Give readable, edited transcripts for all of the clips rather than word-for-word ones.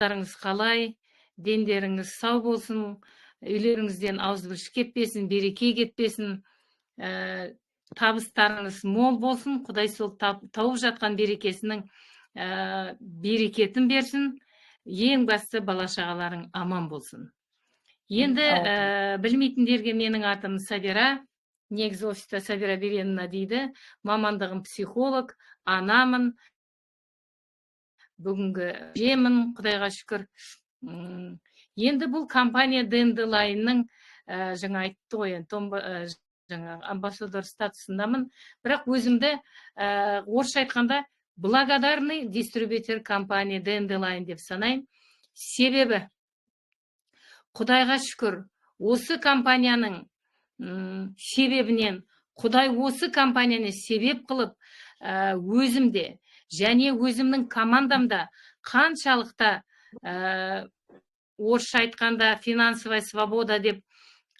Қалдарыңыз қалай, дендеріңіз сау болсын, үйлеріңізден ауызбірш кетпесін, береке кетпесін, табыстарыңыз мол болсын, Құдай сол тауып жатқан берекесінің берекетін берсін, ең басты бала-шағаларың аман болсын. Енді білмейтіндерге менің атым Сабира, негізі офиста Сабира Беренина дейді, мамандығым психолог, анамын, бүгінгі жемін, Құдайға шүкір. Енді бұл компания Dandelion-ның жаңа айтты ғой, жаңа амбассадор статусындамын, бірақ өзімді орысша айтқанда благодарный дистрибьютор компания Dandelion деп санайын. Себебі Құдайға шүкір, осы компанияның себебінен, Құдай осы компанияны себеп қылып, өзімде және өзімнің командамда қаншалықта орысша айтқанда финансовая свобода деп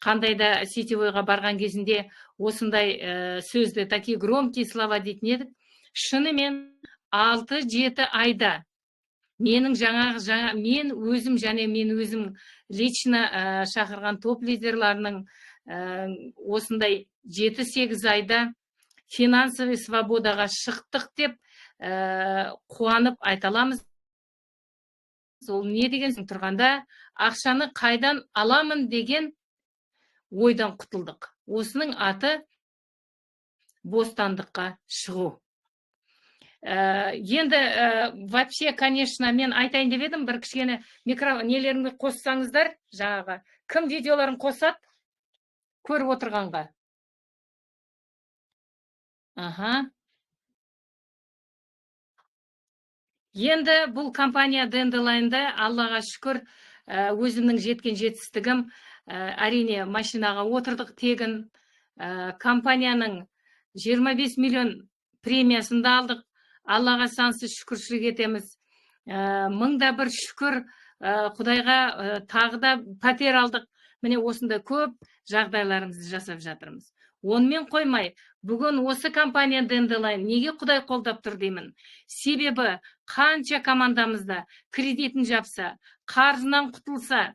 қандайда сетевойға барған кезінде осындай сөзді, такие громкие слова дейтін едік. Шынымен 6-7 айда мен өзім және мен өзім лично шақырған топ лидерларының осындай 7-8 айда финансовый свободаға шықтық деп қуанып айталамыз. Ол не деген тұрғанда ақшаны қайдан аламын деген ойдан құтылдық. Осының аты бостандыққа шығу. Енді вообще, конечно, мен айтайын деп едім, бір кішкене нелеріңді қоссаңыздар, жаңағы кім видеоларын қосады көріп отырғанға. Енді бұл компания Dandelion-да, Аллаға шүкір, өзімнің жеткен жетістігім, әрине машинаға отырдық тегін, компанияның 25 миллион премиясын да алдық, Аллаға сансыз шүкіршілік етеміз. Мыңда бір шүкір, Құдайға тағы да пәтер алдық. Міне осында көп жағдайларымызды жасап жатырмыз. Онымен қоймай, бүгін осы компания Dandelion неге Құдай қолдап тұр деймін? Себебі қанша командамызда кредитін жапса, қарызынан құтылса,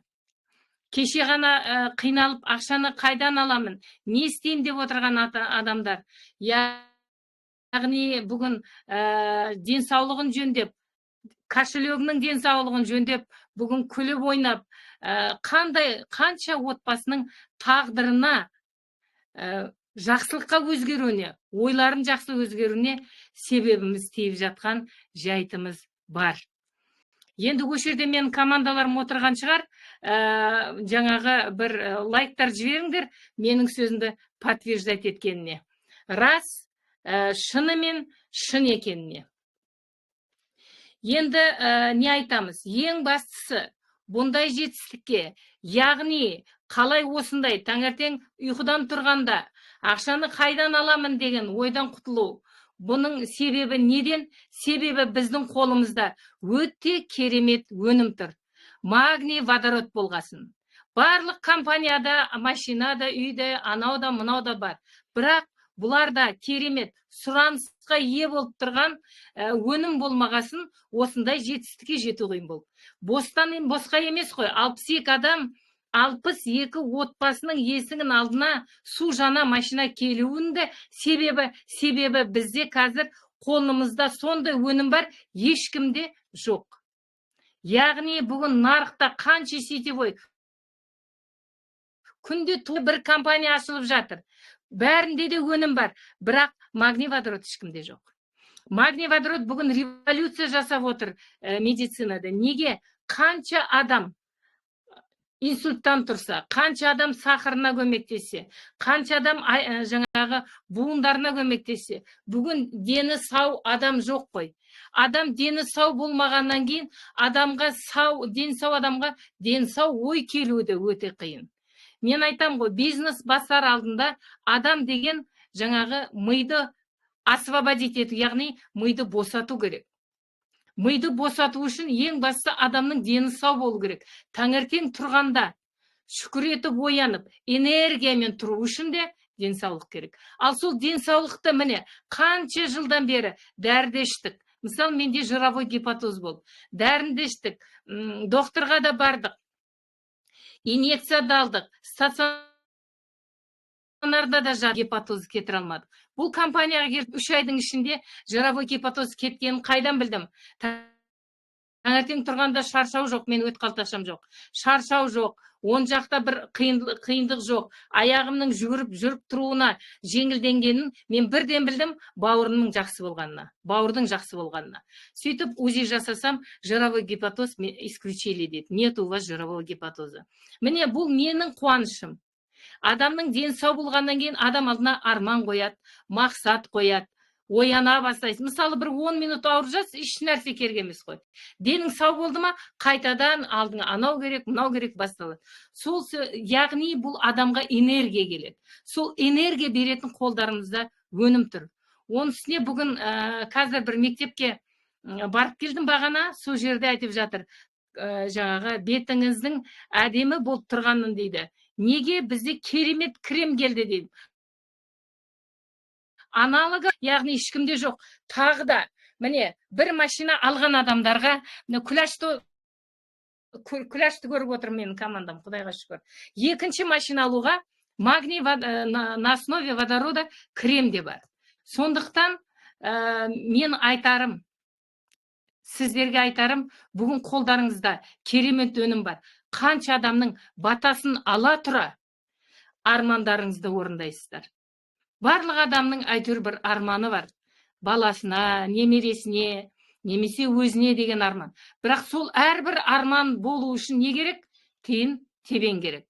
кеше ғана қиналып ақшаны қайдан аламын, не істеймін деп отырған адамдар, яғни бүгін денсаулығын жөндеп, кошелегінің денсаулығын жөндеп, бүгін күліп ойнап, қанша отбасының тағдырына, жақсылыққа өзгеруіне, ойларын жақсы өзгеруіне себебіміз тиіп жатқан жайтымыз бар. Енді өшерде мен командаларым отырған шығар, жаңағы бір лайктар жіберіңдер менің сөзімді подтверждать еткеніне. Рас, шынымен шын екеніне. Енді не айтамыз? Ең бастысы бұндай жетістікке, яғни қалай осындай таңертең ұйқыдан тұрғанда ақшаны қайдан аламын деген ойдан құтылу. Бұның себебі неден? Себебі біздің қолымызда өте керемет өнім тұр. Магний водород болғасын. Барлық компанияда, машинада, үйде, анауда, мынауда бар. Бірақ бұларда керемет сұранысқа ие болып тұрған өнім болмағасын, осындай жетістікке жету қиын болды. Босқа емес қой, 62 адам, 62 отбасының есігін алдына су жаңа машина келуінде себебі бізде қазір қолымызда сондай өнім бар, ешкімде жоқ. Яғни бүгін нарықта қанша сетевой күнде бір компания ашылып жатыр. Бәрінде де өнім бар, бірақ магний водород ешкімде жоқ. Магний водород бүгін революция жасап отыр медицинада. Неге? Қанша адам инсульттан тұрса, қанша адам сахарына көмектесе, қанша адам жаңағы буындарына көмектесе, бүгін дені сау адам жоқ қой. Адам дені сау болмағаннан кейін, дені сау адамға дені сау ой келуі де өте қиын. Мен айтам ғой, бизнес басар алдында адам деген жаңағы миды освободить ету, яғни миды босату керек. Миды босату үшін ең басты адамның дені сау болу керек. Таңертең тұрғанда шүкір етіп оянып, энергиямен тұру үшін де денсаулық керек. Ал сол денсаулықты міне қанша жылдан бері дәрді іштік. Мысалы, менде жировой гепатоз болды. Дәрінді іштік, докторға да бардық, инъекция да алдық, стационарда да гепатоз кетіре алмадық. Бұл компанияға келіп 3 айдың ішінде жировой гепатоз кеткенін қайдан білдім? Таңертең тұрғанда шаршау жоқ, мен өт қалташам жоқ. Шаршау жоқ, оң жақта бір қиындық жоқ. Аяғымның жүріп тұруына жеңілденгенін мен бірден білдім, бауырымның жақсы болғанына, бауырдың жақсы болғанына. Сөйтіп УЗИ жасасам, жировой гепатоз исключили дейді. Нет у вас жирового гепатоза. Міне бұл менің қуанышым. Адамның дені сау болғаннан кейін адам алдына арман қояды, мақсат қояды. Ояна бастайсыз. Мысалы, бір 10 минут ауырып жатсыз, еш нәрсе керек емес қой. Денің сау болды ма, қайтадан алдыңа анау керек, мынау керек басталады. Сол, яғни бұл адамға энергия келеді. Сол энергия беретін қолдарыңызда өнім тұр. Оның үстіне бүгін қазір бір мектепке барып келдім бағана, сол жерде айтып жатыр, жаңағы бетіңіздің әдемі болып тұрғанын дейді. Неге бізде керемет крем келді дейді. Аналогы, яғни ешкімде жоқ. Тағы да, міне, бір машина алған адамдарға, күләшті көріп отыр менің командам, Құдайға шүкір. Екінші машина алуға магний на основе водорода крем де бар. Сондықтан мен айтарым, сіздерге айтарым, бүгін қолдарыңызда керемет өнім бар. Қанша адамның батасын ала тұра армандарыңызды орындайсыздар. Барлық адамның әйтеуір бір арманы бар. Баласына, немересіне, немесе өзіне деген арман. Бірақ сол әрбір арман болу үшін не керек? Тиын тебен керек.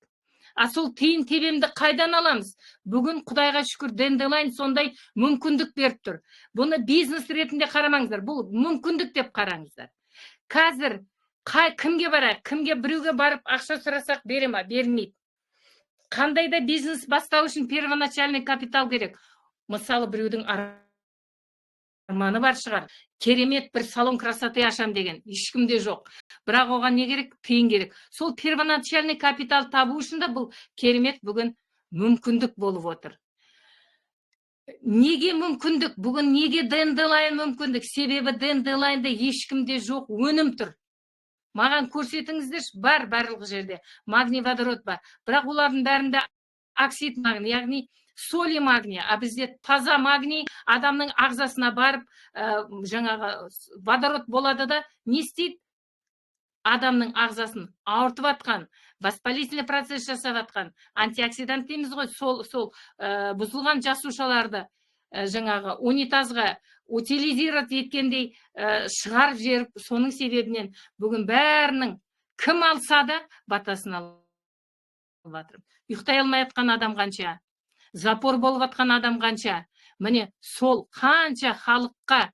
А сол тиын тебенді қайдан аламыз? Бүгін Құдайға шүкір Денделайн сондай мүмкіндік беріп тұр. Бұны бизнес ретінде қарамаңыздар. Бұл мүмкіндік деп қараңыздар. Қазір кімге барайық? Кімге біреуге барып ақша сұрасақ бере ма? Бермейді. Қандай да бизнес бастау үшін первоначальный капитал керек. Мысалы, біреудің арманы бар шығар. Керемет бір салон красоты ашам деген. Ешкімде жоқ. Бірақ оған не керек? Тиын керек. Сол первоначальный капитал табу үшін де бұл керемет бүгін мүмкіндік болып отыр. Неге мүмкіндік? Бүгін неге Денделайн мүмкіндік? Себебі Денделайнда ешкімде жоқ өнім тұр. Маған көрсетіңіздерші, бар барлық жерде. Магний водород бар. Бірақ олардың бәрінде оксид магний, яғни соли магний. А бізде таза магний адамның ағзасына барып, жаңағы водород болады да, не істейді? Адамның ағзасын ауыртып атқан, воспалительный процесс жасап атқан, антиоксидант дейміз ғой, сол бұзылған жасушаларды жаңағы унитазға утилизировать еткендей шығарып жеріп, соның себебінен бүгін бәрінің кім алса да батасын алып жатыр. Ұйықтай алмай атқан адам қанша, запор болып атқан адам қанша, міне сол қанша халыққа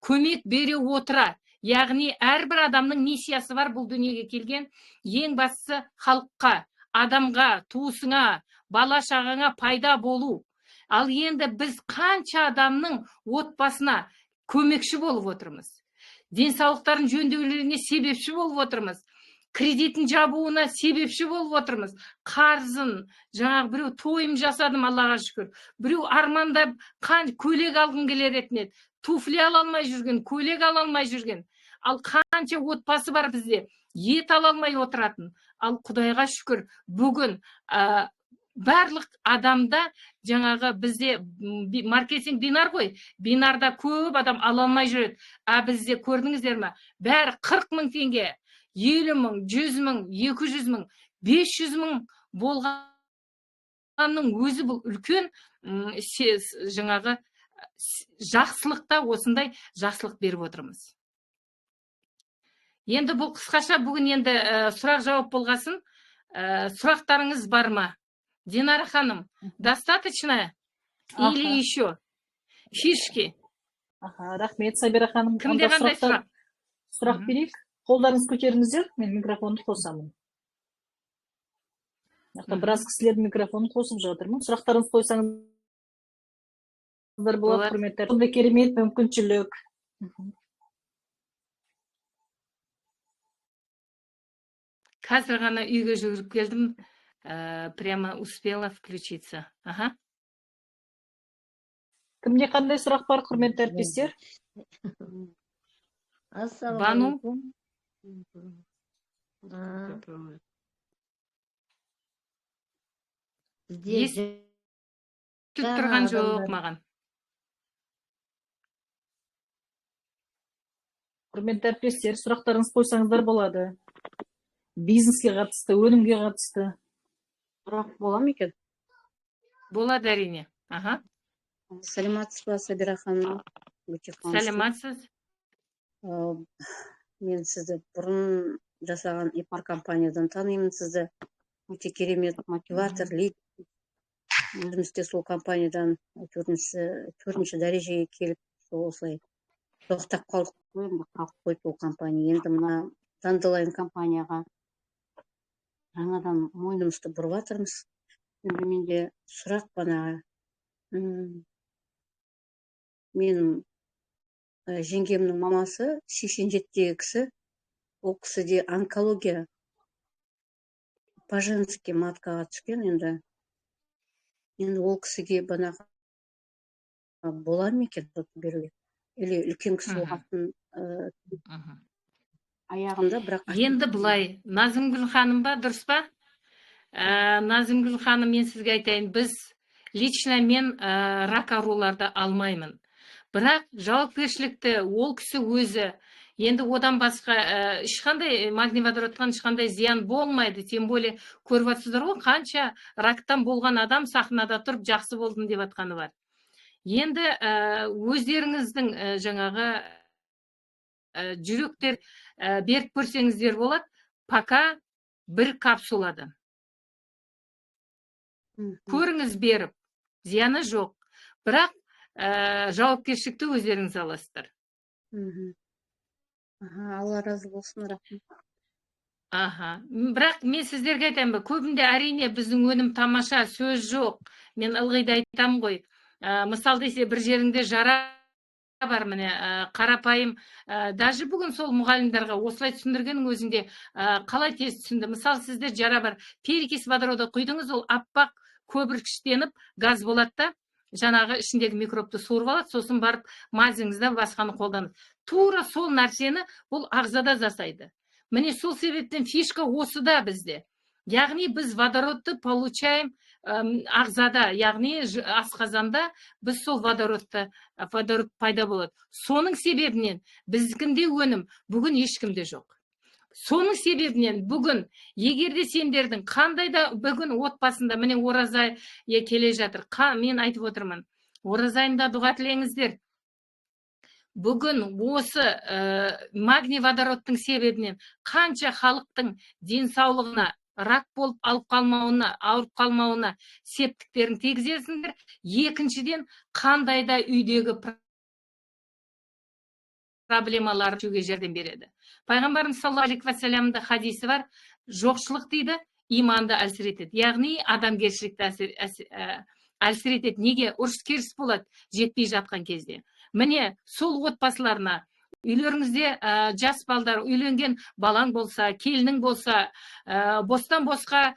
көмек бере отыра, яғни әрбір адамның миссиясы бар бұл дүниеге келген, ең бастысы халыққа, адамға, туысыңа, бала шағаңа пайда болу. Ал енді біз қанша адамның отбасына көмекші болып отырмыз. Денсаулықтарын жөндеулеріне себепші болып отырмыз. Кредитін жабуына себепші болып отырмыз. Қарзын, жаңағы біреу тойым жасадым, Аллаға шүкір. Біреу армандап көйлек алғым келер еді. Туфли ала алмай жүрген, көйлек ала алмай жүрген. Ал қанша отбасы бар бізде, ет ала алмай отыратын. Ал Құдайға шүкір, бүгін барлық адамда жаңағы бізде маркетинг бинар ғой. Бинарда көп адам ала алмай жүреді. А бізде көрдіңіздер ме? Бәрі 40 мың теңге, 50 мың, 100 мың, 200 мың, 500 мың болғанның өзі бұл үлкен жаңағы жақсылықта осындай жақсылық беріп отырмыз. Енді бұл қысқаша бүгін енді сұрақ жауап болғасын. Сұрақтарыңыз бар ма? Динара ханым, достаточно или еще фишки? Рахмет, Сабира ханым. Кімде қандай сұрақ? Сұрақ берейік. Қолдарыңыз көтеріңіздер, мен микрофонды қосамын. Біраз кісілердің микрофонын қосып жатырмын. Сұрақтарыңыз қойсаңыздар болады, құрметтер. Бұл керемет мүмкіншілік. Қазір ғана үйге жүгіріп келдім. Прямо успела включиться. Кімде қандай сұрақ бар, құрметті әріптестер? Бану Ассалаумағалейкум. Бізде естіп жаңа тұрған жоқ адамдар маған. Құрметті әріптестер, сұрақтарыңыз қойсаңыздар болады. Бизнеске қатысты, өнімге қатысты. сұрақ бола ма екен? Болады әрине. Аха. Сәлематсыз ба, Сабира ханым? Өте қуаныштымын. Сәлематсыз. Мен сізді бұрын жасаған ипар компаниядан танимын сізді. Өте керемет мотиватор, лид. Өзіміз де сол компаниядан төртінші дәрежеге келіп, осылай тоқтап қалдық қой, енді қалып қойды ол компания. Енді мына Dandelion компанияға жаңадан мойнымызды бұрып жатырмыз. Енді менде сұрақ бағана менің жеңгемнің мамасы 87-дегі кісі, ол кісіде онкология по-женски маткаға түскен. Енді ол кісіге бағанағы бола ма екен беруге? Или үлкен кісі болғасын аяғында, бірақ Енді бұлай, Назымгүл ханым ба, дұрыс па? Назымгүл ханым, мен сізге айтайын, біз лично мен рак ауруларды алмаймын. Бірақ жауапкершілікті ол кісі өзі, енді одан басқа ешқандай магний водородтан ешқандай зиян болмайды. Тем более көріп жатсыздар ғой, қанша рактан болған адам сахнада тұрып жақсы болдым деп жатқаны бар. Енді өздеріңіздің жаңағы жүректер беріп көрсеңіздер болады, пока бір капсуладан. Көріңіз беріп, зияны жоқ. Бірақ жауапкершілікті өздеріңіз аласыздар. Алла разы болсын, рахмет. Бірақ мен сіздерге айтайын ба, көбінде әрине біздің өнім тамаша, сөз жоқ. Мен ылғида айтам ғой. Мысал десе, бір жеріңде жара бар, міне, қарапайым, даже бүгін сол мұғалімдарға осылай түсіндіргеннің өзінде қалай тез түсінді. Мысал, сізде жара бар, перекись водорода құйдыңыз, ол аппақ көбіркіштеніп газ болады да, жаңағы ішіндегі микробты суырып алады, сосын барып мазіңізді басқаны қолданып. Тура сол нәрсені бұл ағзада жасайды. Міне сол себептен фишка осыда бізде. Яғни біз водородты получаем ағзада, яғни асқазанда біз сол водород пайда болады. Соның себебінен біздікінде өнім бүгін ешкімде жоқ. Соның себебінен бүгін, егерде сендердің қандай да бүгін отбасында, міне ораза келе жатыр, мен айтып отырмын, оразайында дұға тілеңіздер. Бүгін осы магний водородтың себебінен қанша халықтың денсаулығына, рак болып алып қалмауына, ауырып қалмауына септіктерін тигізесіңдер. Екіншіден, қандай да үйдегі проблемалар шешуге жәрдем береді. Пайғамбарымыз саллаллаху алейхи ва саллямның хадисі бар, жоқшылық дейді, иманды әлсіретеді. Яғни адамгершілікті әлсіретеді. Неге? Ұрыс-керіс болады жетпей жатқан кезде. Міне сол отбасыларына, үйлеріңізде жас балдар, үйленген балаң болса, келінің болса, бостан босқа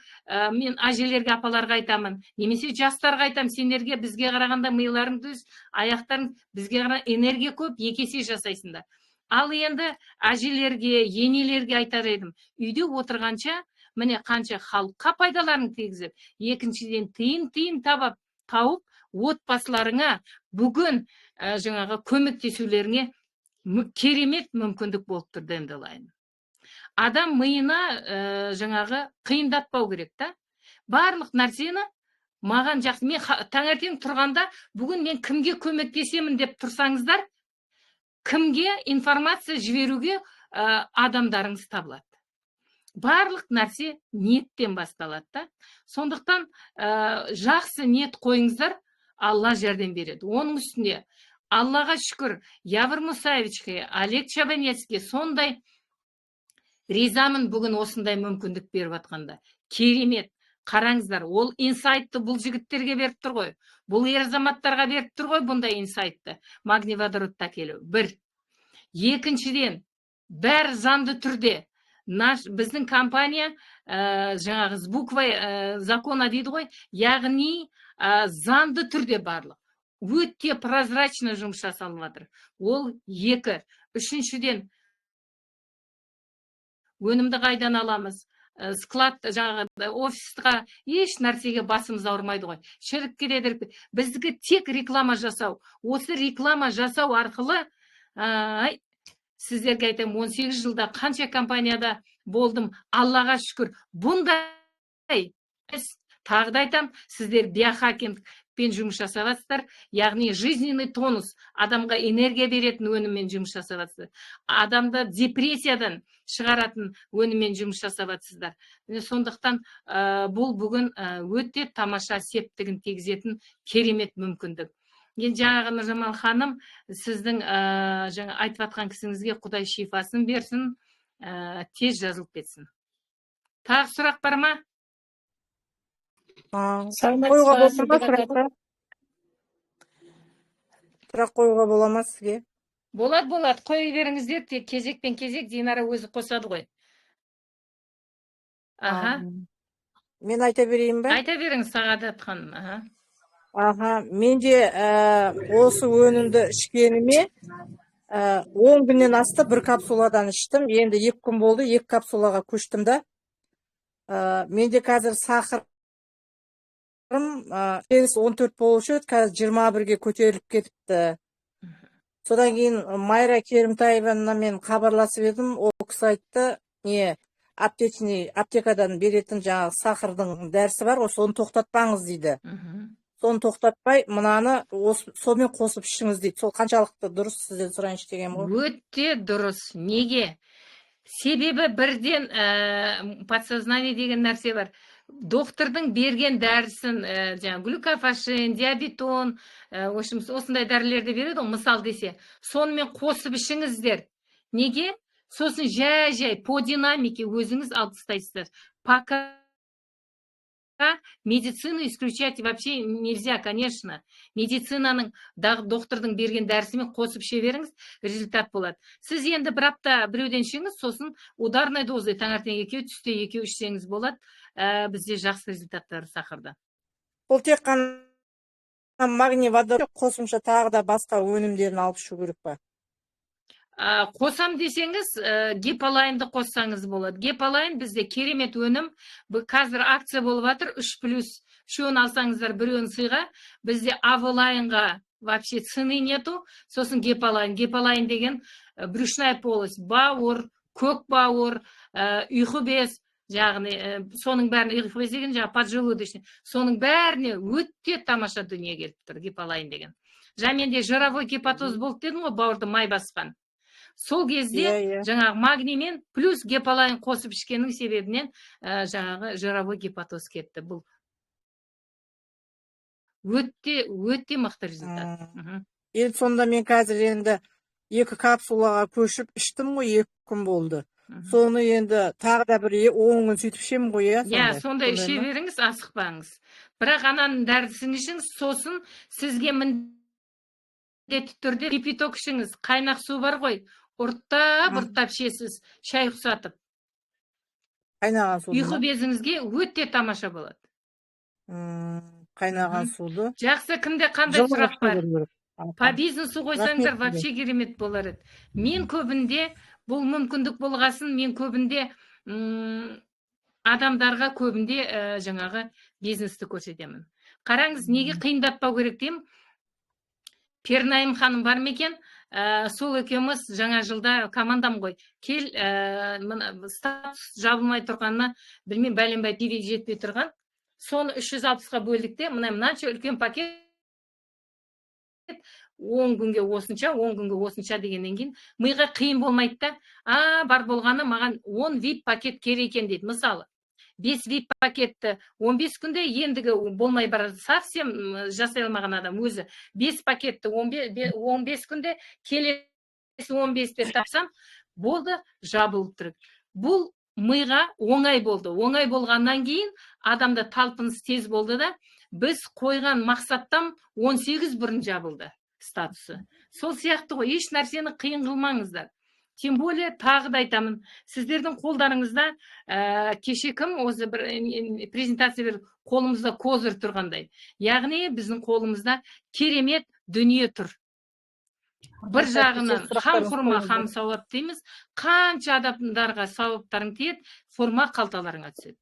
мен әжелерге, апаларға айтамын, немесе жастарға айтамын, сендерге бізге қарағанда миыларың düz, аяқтарың бізге қарағанда энергия көп, екі есе жасайсыңдар. Ал енді әжелерге, енелерге айтар едім, үйде отырғанша, міне қанша халыққа пайдаларын тигізіп, екіншіден тиын тауып, отбасыларыңа бүгін жаңағы көмектесулеріңе керемет мүмкіндік болып тұр Dandelion. Адам миына жаңағы қиындатпау керек та. Барлық нәрсені маған жақсы. Мен таңертең тұрғанда, бүгін мен кімге көмектесемін деп тұрсаңыздар, кімге информация жіберуге адамдарыңыз табылады. Барлық нәрсе ниеттен басталады да. Сондықтан жақсы ниет қойыңыздар, Алла жәрдем береді. Оның үстіне Аллаға шүкір, Явор Мусаевичке, Олег Чабанецке сондай ризамын бүгін осындай мүмкіндік беріп атқанда. Керемет. Қараңыздар, ол инсайтты бұл жігіттерге беріп тұр ғой. Бұл ер азаматтарға беріп тұр ғой бұндай инсайтты. Магний водородта келу. Бір. Екіншіден, бәрі заңды түрде. Біздің компания жаңағы с буквой закона дейді ғой, яғни заңды түрде барлық. Өте прозрачно жұмыс жасалып жатыр. Ол екі. Үшіншіден, өнімді қайдан аламыз, склад жаңағы офисқа еш нәрсеге басымыз ауырмайды ғой. Шіріп кетеді. Біздікі тек реклама жасау. Осы реклама жасау арқылы сіздерге айтам, 18 жылда қанша компанияда болдым, Аллаға шүкір. Бұндай тағы да айтам, сіздер биохакингпен жұмыс жасаватсыздар, яғни жизненный тонус, адамға энергия беретін өніммен жұмыс жасаватсыздар. Адамды депрессиядан шығаратын өніммен жұмыс жасаватсыздар. Сондықтан бұл бүгін өте тамаша септігін тигізетін керемет мүмкіндік. Енді жаңағы Нұржамал ханым, сіздің жаңа айтып атқан кісіңізге Құдай шифасын берсін, тез жазылып кетсін. Тағы сұрақ бар ма? Сұрақ қоюға бола ма сізге? Болады, қой беріңіздер, тек кезекпен кезек Динара өзі қосады ғой. Мен айта берейін бе? Айта беріңіз, Сағадат ханым. Менде осы өнімді ішкеніме 10 күннен асты, бір капсуладан іштім. Енді 2 күн болды, 2 капсулаға көштім да. Менде қазір сахарым 14 болушы еді, қазір 21-ге көтеріліп кетіпті. Содан кейін Майра Керімтаевна мен хабарласып едім, ол кісі айтты, аптекадан беретін жаңағы сахардың дәрісі бар, соны тоқтатпаңыз дейді. Соны тоқтатпай, мынаны сонымен қосып ішіңіз дейді. Сол қаншалықты дұрыс, сізден сұрайыншы деген ғой? Өте дұрыс. Неге? Себебі бірден подсознание деген нәрсе бар. Доктордың берген дәрісін, глюкофашин, диабетон, осындай дәрілерді береді, мысал десе, сонымен қосып ішіңіздер. Неге? Сосын жай по динамике өзіңіз алып тастайсыздар. Пока медицину исключать вообще нельзя, конечно. Медицинаның доктордың берген дәрісімен қосып іше беріңіз, результат болады. Сіз енді бір апта біреуден ішіңіз, сосын ударной дозы таңертең 2, түсте 2 ішсеңіз болады. Бізде жақсы результаттар сахарда. Бұл тек қана магний вода, қосымша тағы да басқа өнімдерін алып ішу керек па? Қосам десеңіз, гипалайнды қоссаңыз болады. Гипалайн бізде керемет өнім. Қазір акция болып жатыр, 3+. Үшеуін алсаңыздар, біреуін сыйға. Бізде авылайнға вообще цены нету. Сосын гипалайн. Гипалайн деген брюшная полость, бауыр, көк бауыр, ұйқы без, яғни соның бәріне, ұйқы без деген поджелудочный, соның бәріне өте тамаша дүние келіп тұр, гипалайн деген. Менде жировой гепатоз болды дедім ғой, бауырды май басқан. Сол кезде жаңағы магниймен плюс гепалайн қосып ішкеннің себебінен жаңағы жировой гепатоз кетті. Бұл өте мықты результат. Енді сонда мен қазір енді 2 капсулаға көшіп іштім ғой, 2 күн болды. Соны енді тағы да бір 10 күн сөйтіп ішемін ғой, сонда іше беріңіз, асықпаңыз. Бірақ ананың дәрісін ішіңіз, сосын сізге міндетті түрде кипяток ішіңіз. Қайнақ су бар ғой, ұрттап ішесіз, шай ұқсатып. Қайнаған суды. Ұйқы безіңізге өте тамаша болады. Қайнаған суды. Жақсы, кімде қандай сұрақ бар? По бизнесу қойсаңдар, вообще керемет болар еді. Мен көбінде, бұл мүмкіндік болғасын, мен көбінде адамдарға көбінде жаңағы бизнесті көрсетемін. Қараңыз, неге қиындатпау керек деймін? Пернайым ханым бар ма екен? Сол екеуміз жаңа жылда командам ғой. Кел, статус жабылмай тұрғанына, білмеймін, бәленбай пиви жетпей тұрған. Соны 360-ға бөлдікте, мынанша үлкен пакет 10 күнге осынша, 10 күнге осынша дегеннен кейін миға қиын болмайды да. Бар болғаны маған 10 VIP пакет керек екен дейді. Мысалы, 5 VIP пакетті 15 күнде ендігі болмай барады. Совсем жасай алмаған адам өзі 5 пакетті 15 күнде, келесі 15-те тапсам, болды, жабылып тұр. Бұл миға оңай болды. Оңай болғаннан кейін адамда талпыныс тез болды да, біз қойған мақсаттан 18 бұрын жабылды статусы. Сол сияқты ғой, еш нәрсені қиын қылмаңыздар. Тем более, тағы да айтамын, сіздердің қолдарыңызда кеше кім осы бір презентация бір қолымызда козыр тұрғандай. Яғни біздің қолымызда керемет дүние тұр. бір жағынан Сұрақтарыңыз хам хұрма қойылды. хам сауап дейміз, қанша адамдарға сауаптарың тиеді, форма қалталарыңа түседі.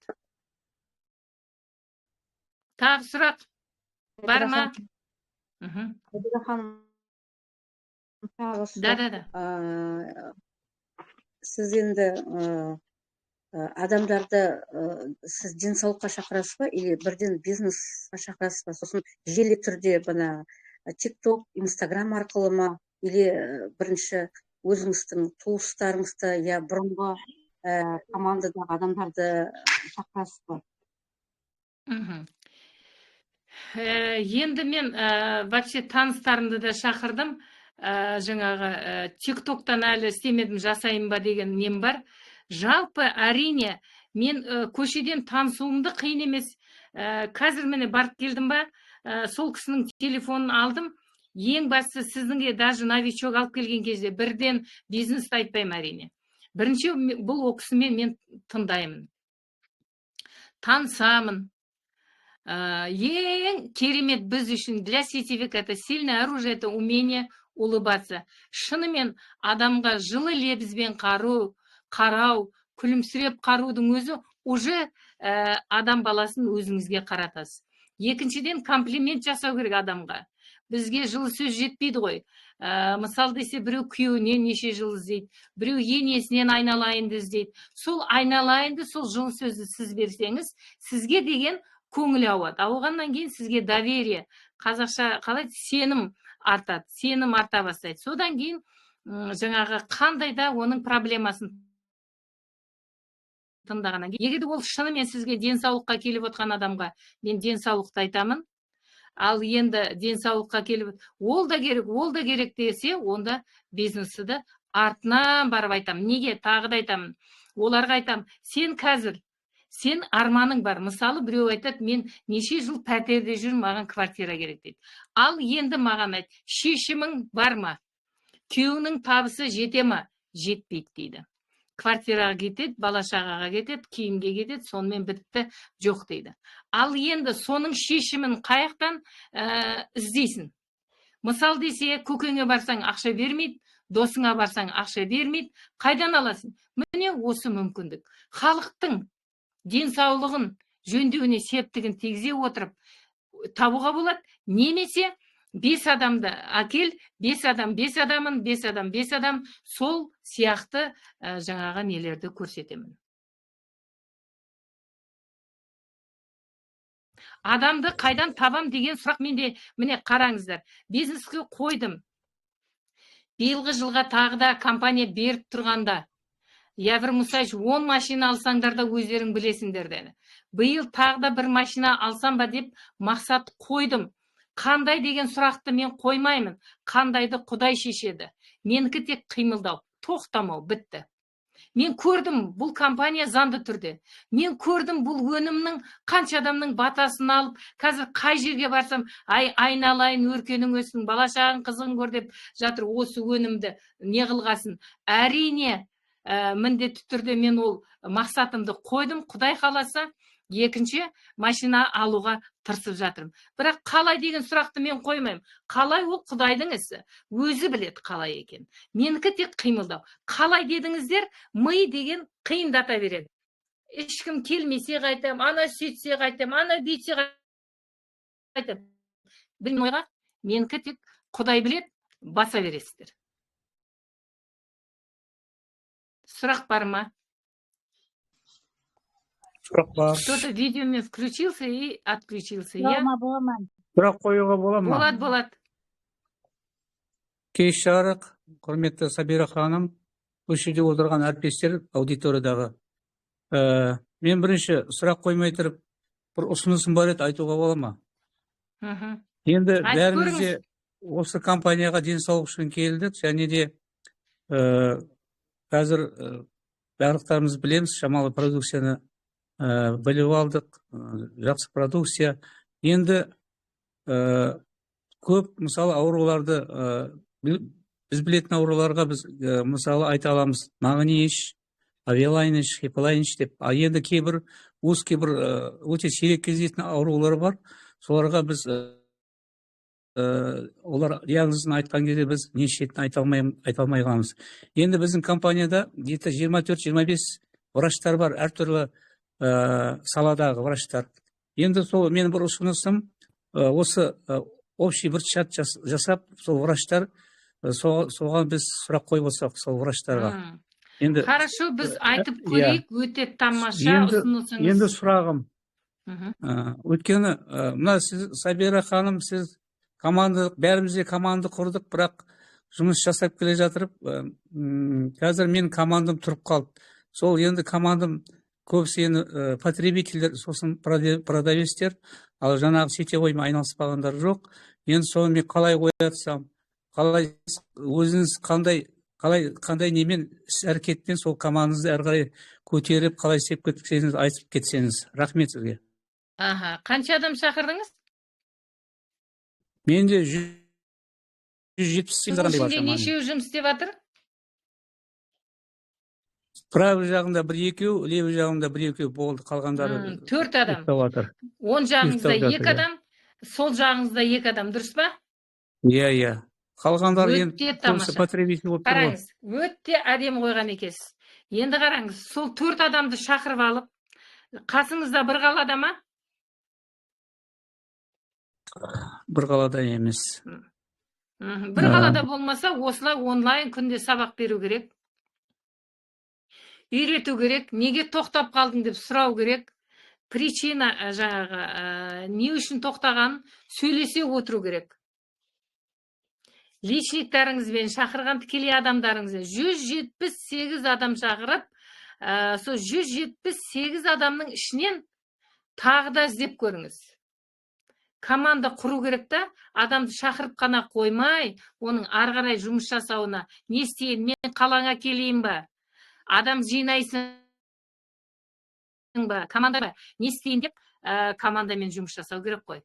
Тағы сұрақ бар ма? Сәбира ханым, тағы Да, сұрақ. да, да. Сіз енді адамдарды сіз денсаулыққа шақырасыз ба, или бірден бизнесқа шақырасыз ба? Сосын желі түрде бана TikTok, Instagram арқылы ма, или бірінші өзіңіздің туыстарыңызды, я бұрынғы командадағы адамдарды шақырасыз ба? Енді мен вообще таныстарымды да шақырдым. Жаңағы TikToktан әлі істемедім, жасайын ба деген нем бар. Жалпы әрине мен көшеден танысуымды қиын емес. Қазір міне барып келдім ба, сол кісінің телефонын алдым. Ең бастысы сіздің даже новичок алып келген кезде бірден бизнесті айтпаймын әрине. Бірінші бұл о кісімен мен тыңдаймын, танысамын. Ең керемет біз үшін для сетевика сильное оружие, это умение улыбаться. Шынымен адамға жылы лебізбен қарау, күлімсіреп қарудың өзі уже адам баласын өзіңізге қаратасыз. Екіншіден комплимент жасау керек адамға. Бізге жылы сөз жетпейді ғой. Мысал десе, біреу күйеуінен неше жыл іздейді, біреу енесінен айналайынды іздейді. Сол айналайынды, сол жылы сөзді сіз берсеңіз, сізге деген көңіл ауады. Ауғаннан кейін сізге доверие, қазақша қалай, сенім артады, сенім арта бастайды. Содан кейін жаңағы қандай да оның проблемасын тыңдағаннан кейін, егер ол шынымен сізге денсаулыққа келіп отқан адамға мен денсаулықты айтамын, ал енді денсаулыққа келіп ол да керек десе, онда бизнесті де артынан барып айтамын. Неге? Тағы да айтамын. Оларға айтамын, сен арманың бар. Мысалы, біреу айтады, мен неше жыл пәтерде жүрмін, маған квартира керек дейді. Ал енді маған айт, шешімің бар ма? Күйеуінің табысы жете ма? Жетпейді дейді. Квартираға кетеді, бала-шағаға кетеді, киімге кетеді, сонымен бітті, жоқ дейді. Ал енді соның шешімін қаяқтан іздейсің? Мысал десе, көкеңе барсаң ақша бермейді, досыңа барсаң ақша бермейді, қайдан аласың? Міне осы мүмкіндік. Халықтың денсаулығын жөндеуіне септігін тигізе отырып табуға болады. Немесе 5 адамды әкел, 5 адам, сол сияқты жаңағы нелерді көрсетемін. Адамды қайдан табам деген сұрақ менде, міне қараңыздар, бизнеске қойдым. Биылғы жылға тағы да компания беріп тұрғанда, Явір Мұсайш, 10 машина алсаңдар да өздерің білесіңдер деді. Биыл тағы да бір машина алсам ба деп мақсат қойдым. Қандай деген сұрақты мен қоймаймын. Қандайды Құдай шешеді. Менікі тек қимылдау, тоқтамау, бітті. Мен көрдім, бұл компания заңды түрде. Мен көрдім, бұл өнімнің қанша адамның батасын алып, қазір қай жерге барсам, айналайын, өркенің өсін, бала-шағаң қызығын көр деп жатыр, осы өнімді не қылғасын. Әрине, міндетті түрде мен ол мақсатымды қойдым, Құдай қаласа, екінші машина алуға тырысып жатырмын. Бірақ қалай деген сұрақты мен қоймаймын. Қалай ол Құдайдың ісі. Өзі біледі қалай екен. Менікі тек қимылдау. Қалай дедіңіздер, ми деген қиындата береді. Ешкім келмесе қайтам, ана сөйтсе қайтам, ана бүйтсе қайтам. Білмей ойға, менікі тек Құдай біледі, баса бересіздер. Сұрақ бар ма? Сұрақ бар. Кто-то видеомен включился и отключился. Сұрақ қоюға бола ма? Болады. Кеш жарық, құрметті Сабира ханым, осы жерде отырған әріптестер, аудиториядағы. Мен бірінші сұрақ қоймай тұрып, бір ұсынысым бар еді, айтуға бола ма? Енді бәрімізде осы компанияға денсаулық үшін келдік, және де қазір барлықтарымыз білеміз, шамалы продукцияны біліп алдық, жақсы продукция. Енді көп, мысалы, ауруларды, біз білетін ауруларға біз, мысалы, айта аламыз, магниш, авиалайныш, хипалайныш деп. Енді кейбір өте сирек кездесетін аурулар бар. Соларға біз олар диагнозын айтқан кезде біз не шетін айта алмай қаламыз. Енді біздің компанияда где-то 24-25 врачтар бар, әртүрлі саладағы врачтар. Енді сол менің бір ұсынысым, осы общий бір чат жасап, сол врачтар, соған біз сұрақ қойып отырсақ, сол врачтарға. Енді Хорошо, біз айтып көрейік, өте тамаша ұсынысыңыз. Енді сұрағым. Өйткені мына сіз, Сабира ханым, сіз бәрімізде команда құрдық, бірақ жұмыс жасап келе жатырып, қазір мен командам тұрып қалды. Сол енді командам көбісі енді потребительдер, сосын продавецтер, ал жаңағы сетевоймен айналыспағандар жоқ. Енді соны мен қалай оятсам, қалай өзіңіз қандай немен іс әрекетпен сол командаңызды әрі қарай көтеріп, қалай істеп кетсеңіз айтып кетсеңіз. Рахмет сізге. Қанша адам шақырдыңыз? Менде 178 адамдай бар. Ішінде нешеу жұмыс істеп жатыр? Правый жағында 1-2, левый жағында 1-2 болды, қалғандары 4 адам. Оң жағыңызда 2 адам, сол жағыңызда 2 адам, дұрыс па? Иә. Қалғандары өте тамаша. Қараңыз, өте әдемі қойған екенсіз. Енді қараңыз, сол 4 адамды шақырып алып, қасыңызда бір қалада ма? Бір қалада емес. Бір қалада болмаса, осылай онлайн күнде сабақ беру керек. Үйрету керек, неге тоқтап қалдың деп сұрау керек. Причина жаңағы не үшін тоқтаған сөйлесе отыру керек. Личниктарыңызбен шақырған тікелей адамдарыңызбен 178 адам шақырып, сол 178 адамның ішінен тағы да іздеп көріңіз. Команда құру керек та, адамды шақырып қана қоймай, оның ары қарай жұмыс жасауына не істейін, мен қалаңа келейін ба? Адам жинайсың ба? Команда ба? Не істейін деп, командамен жұмыс жасау керек қой.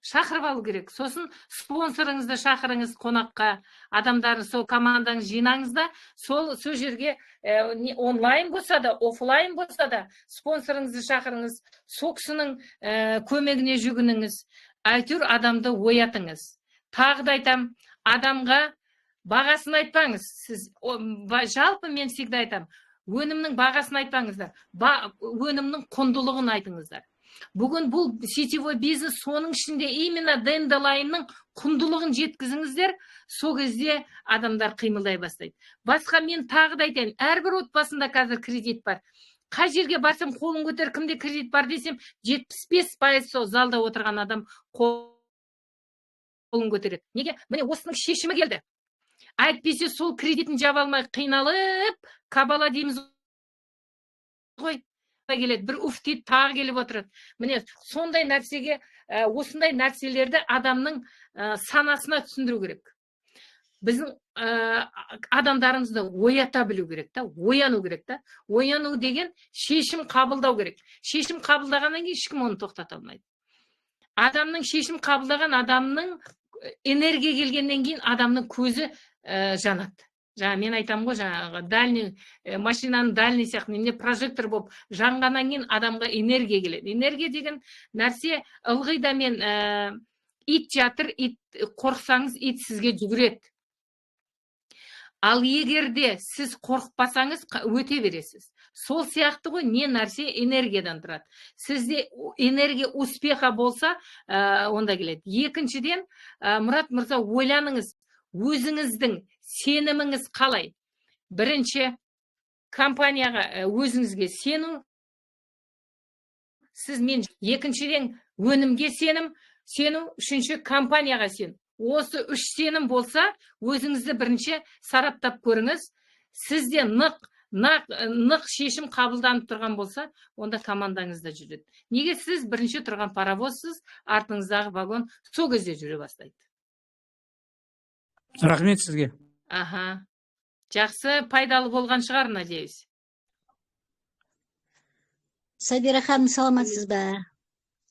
Шақырып алу керек. Сосын спонсорыңызды шақырыңыз қонаққа, адамдарын сол командаңыз жинаңыз да, сол жерге онлайн болса да, офлайн болса да, спонсорыңызды шақырыңыз, сол кісінің көмегіне жүгініңіз, әйтеуір адамды оятыңыз. Тағы да айтам, адамға бағасын айтпаңыз. Сіз жалпы мен всегда айтам, өнімнің бағасын айтпаңыздар, өнімнің құндылығын айтыңыздар. Бүгін бұл сетевой бизнес, соның ішінде именно дендалайнның құндылығын жеткізіңіздер, сол кезде адамдар қимылдай бастайды. Басқа мен тағы да айтайын, әрбір отбасында қазір кредит бар. Қай жерге барсам қолын көтер, кімде кредит бар десем, 75% сол залда отырған адам қолын көтереді. Неге? Міне осының шешімі келді. Әйтпесе сол кредитін жаба алмай қиналып, кабала дейміз ғой. Келеді, бір уфтит тағы келіп отырады. Міне, сондай нәрсеге, осындай нәрселерді адамның санасына түсіндіру керек. Біздің адамдарымызды оята білу керек та, ояну керек та. Ояну деген шешім қабылдау керек. Шешім қабылдағаннан кейін ешкім оны тоқтата алмайды. Адамның шешім қабылдаған адамның энергия келгеннен кейін адамның көзі жанады. Мен айтам ғой, жаңағы дальний машинаның дальний сияқты немене прожектор болып жанғаннан кейін адамға энергия келеді. Энергия деген нәрсе ылғи да мен ит жатыр, ит қорықсаңыз, ит сізге жүгіреді. Ал егерде сіз қорықпасаңыз, өте бересіз. Сол сияқты ғой, не нәрсе энергиядан тұрады. Сізде энергия успеха болса, онда келеді. Екіншіден, Мұрат мырза, ойланыңыз, өзіңіздің сеніміңіз қалай? Бірінші, компанияға өзіңізге сену. Екіншіден, өнімге сену. Үшінші, компанияға сену. Осы 3 сенім болса, өзіңізді бірінші сараптап көріңіз. Сізде нық шешім қабылданып тұрған болса, онда командаңызда жүреді. Неге? Сіз бірінші тұрған паровозсыз, артыңыздағы вагон сол кезде жүре бастайды. Рахмет сізге. Жақсы, пайдалы болған шығар, надеюсь. Сабира ханым, саламатсыз ба?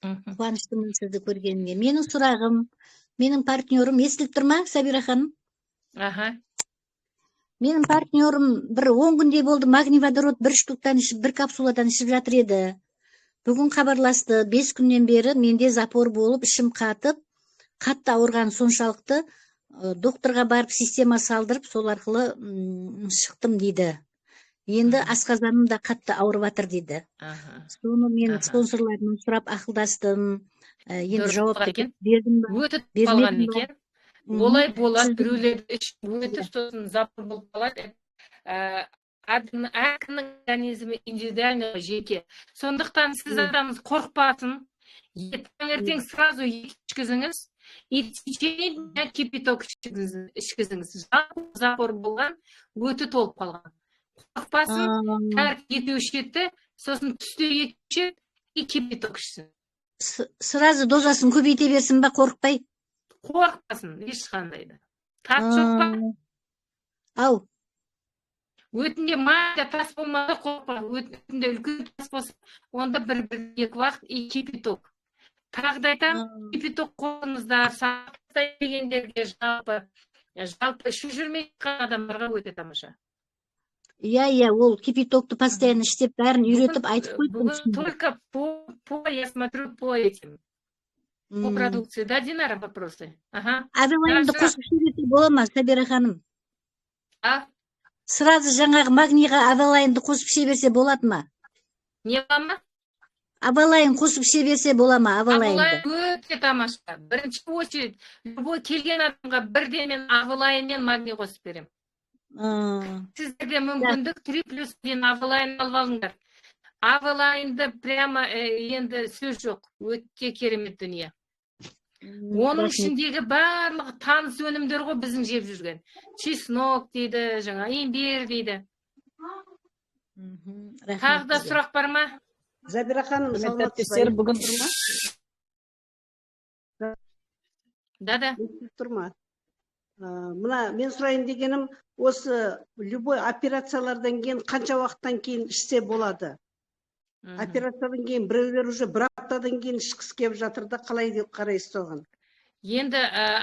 Қуаныштымын сізді көргеніме. Менің сұрағым, менің партнерім, естіліп тұр ма, Сабира ханым? Менің партнерім бір 10 күндей болды, магний водород 1 штуктан ішіп, 1 капсуладан ішіп жатыр еді. Бүгін хабарласты. 5 күннен бері менде запор болып, ішім қатып, қатты ауырған соншалықты докторға барып система салдырып, сол арқылы шықтым дейді. Енді асқазаным да қатты ауырып жатыр дейді. Соны мен спонсорларымнан сұрап ақылдастым. Енді жауапты бердім ба? Өтіп қалған екен. Олай болады, біреулерді өтіп сосын запор болып қалады. Әркімнің организмі индивидуально жеке. Сондықтан сіз адамыз қорықпасын. Таңертең сразу ішкізіңіз. И в течение дня кипяток ішкізіңіз. Жалпы запор болған, өті толып қалған. Қорықпасын, екеу ішеді, сосын түсте екеу ішеді, и кипяток ішсін. Сразу дозасын көбейте берсін ба, қорықпай? Қорықпасын, ешқандайды. Тас жоқ па? Ау. Өтінде майда тас болмады, қорықпа. Өтінде үлкен тас болса, онда бір-екі уақыт и кипяток. Тағы да айтам, кипяток қолыңыздар, сақтай дегендерге жалпы ішу жүрмеген адамдарға өте тамаша. Иә, ол кипятокты постоянно іштеп, бәрін үйретіп айтып қойдым. Бүгін только я смотрю по этим. По продукции. Да, Динара, вопросы? Авелайнды қосып іше берсе бола ма, Сабира ханым? Сразу жаңағы магнийға авелайнды қосып іше берсе болады ма? Не бола ма? Авелайн қосып іше берсе бола ма, авелайнды? Авелайн өте тамаша. Бірінші очередь, любой келген адамға бірден мен авелайн мен магний қосып берем. Сіздерде мүмкіндік 3+1 авелайн алып алыңдар. Авелайнды прямо енді сөз жоқ. Өте керемет дүние. Оның ішіндегі барлығы таныс өнімдер ғой біздің жеп жүрген. Чеснок дейді, жаңа имбир дейді. Тағы да сұрақ бар ма? Забира ханым, саламатсыздар, бүгін Да. Тұрма. Мына мен сұрайын дегенім, осы любой операциялардан кейін қанша уақыттан кейін ішсе болады? Операциядан кейін біреулер уже бір аптадан кейін ішкісі келіп жатыр да, қалай деп қарайсыз оған? Енді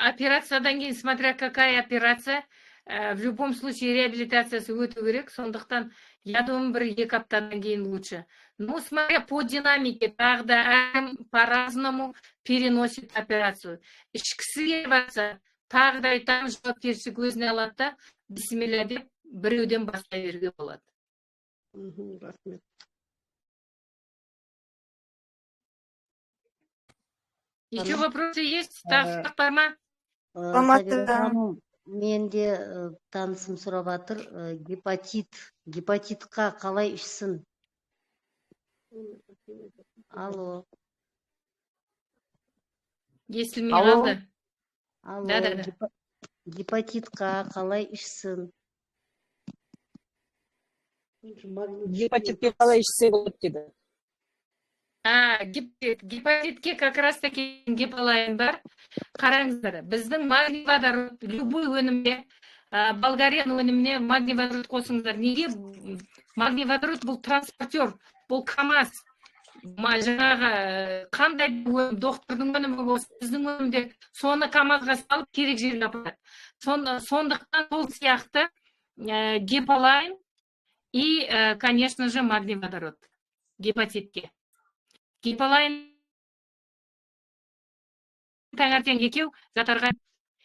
операциядан кейін, смотря какая операция, в любом случае реабилитациясы өту керек, сондықтан я думаю, 1-2 аптадан кейін лучше. Ну, смотря по динамике, тағы да әркім по-разному переносит операцию. Ішкісі келіп жатса, тағы да айтам, жауапкершілік өзіне алады да, бисмилля деп біреуден бастай беруге болады. Рахмет. Еще вопросы есть? Тағы бар ма? Менде танысым сұрап жатыр, гепатитқа қалай ішсін? Алло. Естілмей қалды. Алло. Гепатитқа қалай ішсін? Гепатитке қалай ішсе болады деді. Гепатитке как раз таки гепалайн бар. Қараңыздар, біздің магний водород, любой өнімде, болгарен өніміне магний водород қосыңыздар. Неге? Магний водород бұл транспортер, бұл КамАЗ. Жаңағы қандай доктордың өнімі болса, біздің өнімде соны КамАЗға салып керек жерге апарады. Сондықтан сол сияқты гепалайн и, конечно же, магний водород гепатитке. Гепалайн таңертең екеу, жатарға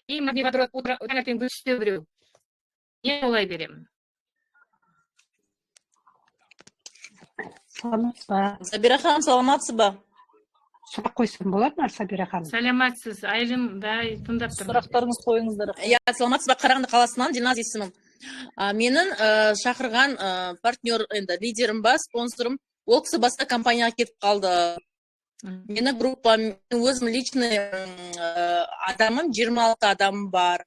и магний водород таңертең бөлшікте біреу. Мен олай беремін. Сабира ханым, саламатсыз ба? Сұрақ қойсам болады ма, Сабира ханым? Саламатсыз, Айлым, да, тыңдап тұрмын. Сұрақтарыңыз қойыңыздар. Саламатсыз ба, Қарағанды қаласынан Диназ есімім. Менің шақырған партнер, енді лидерім ба, спонсорым, ол кісі басқа компанияға кетіп қалды. Мені группа, өзім личный адамым, 26 адамым бар.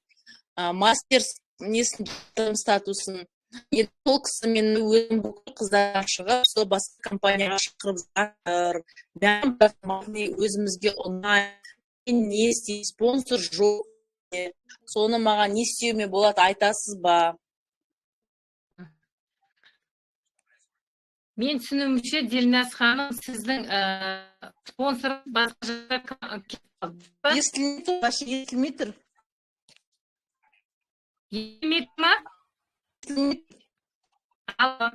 Мастер статусын. Енді сол кісі мені өзім бүкіл қыздар шығып, сол басқа компанияға шықырып жатыр. Бәрін өзімізге ұнай. Не істей, спонсор жоқ. Соны маған не істеуіме болады, айтасыз ба? Мен түсінуімше, Дилназ ханым, сіздің спонсор басқа жаққа Естілмей тұр. Естілмей ма? Алло.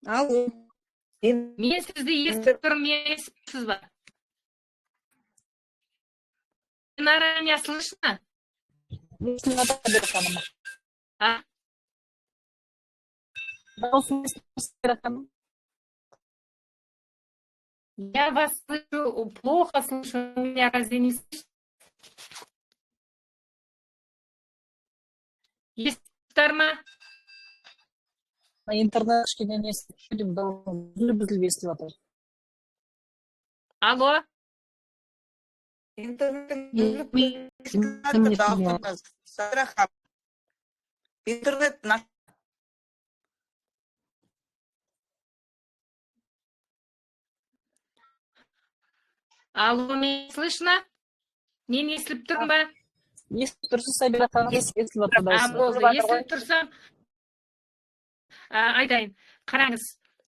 Алло. Мен сізді естіп тұрмын, мен естіпсіз ба? Динара, меня слышно? А? Я вас слышу, плохо слышу, меня разве не слышно? Естіптер ма? Интернет кішкене не істеп үзіліп естіп жатыр. Алло? Интернет Алло, меня слышно? Мен естіліп тұрмын ба? Естіп тұрсыз, Сабира ханым, естіп жатыр дауысы. Болды, естіліп тұрсам, айтайын, қараңыз,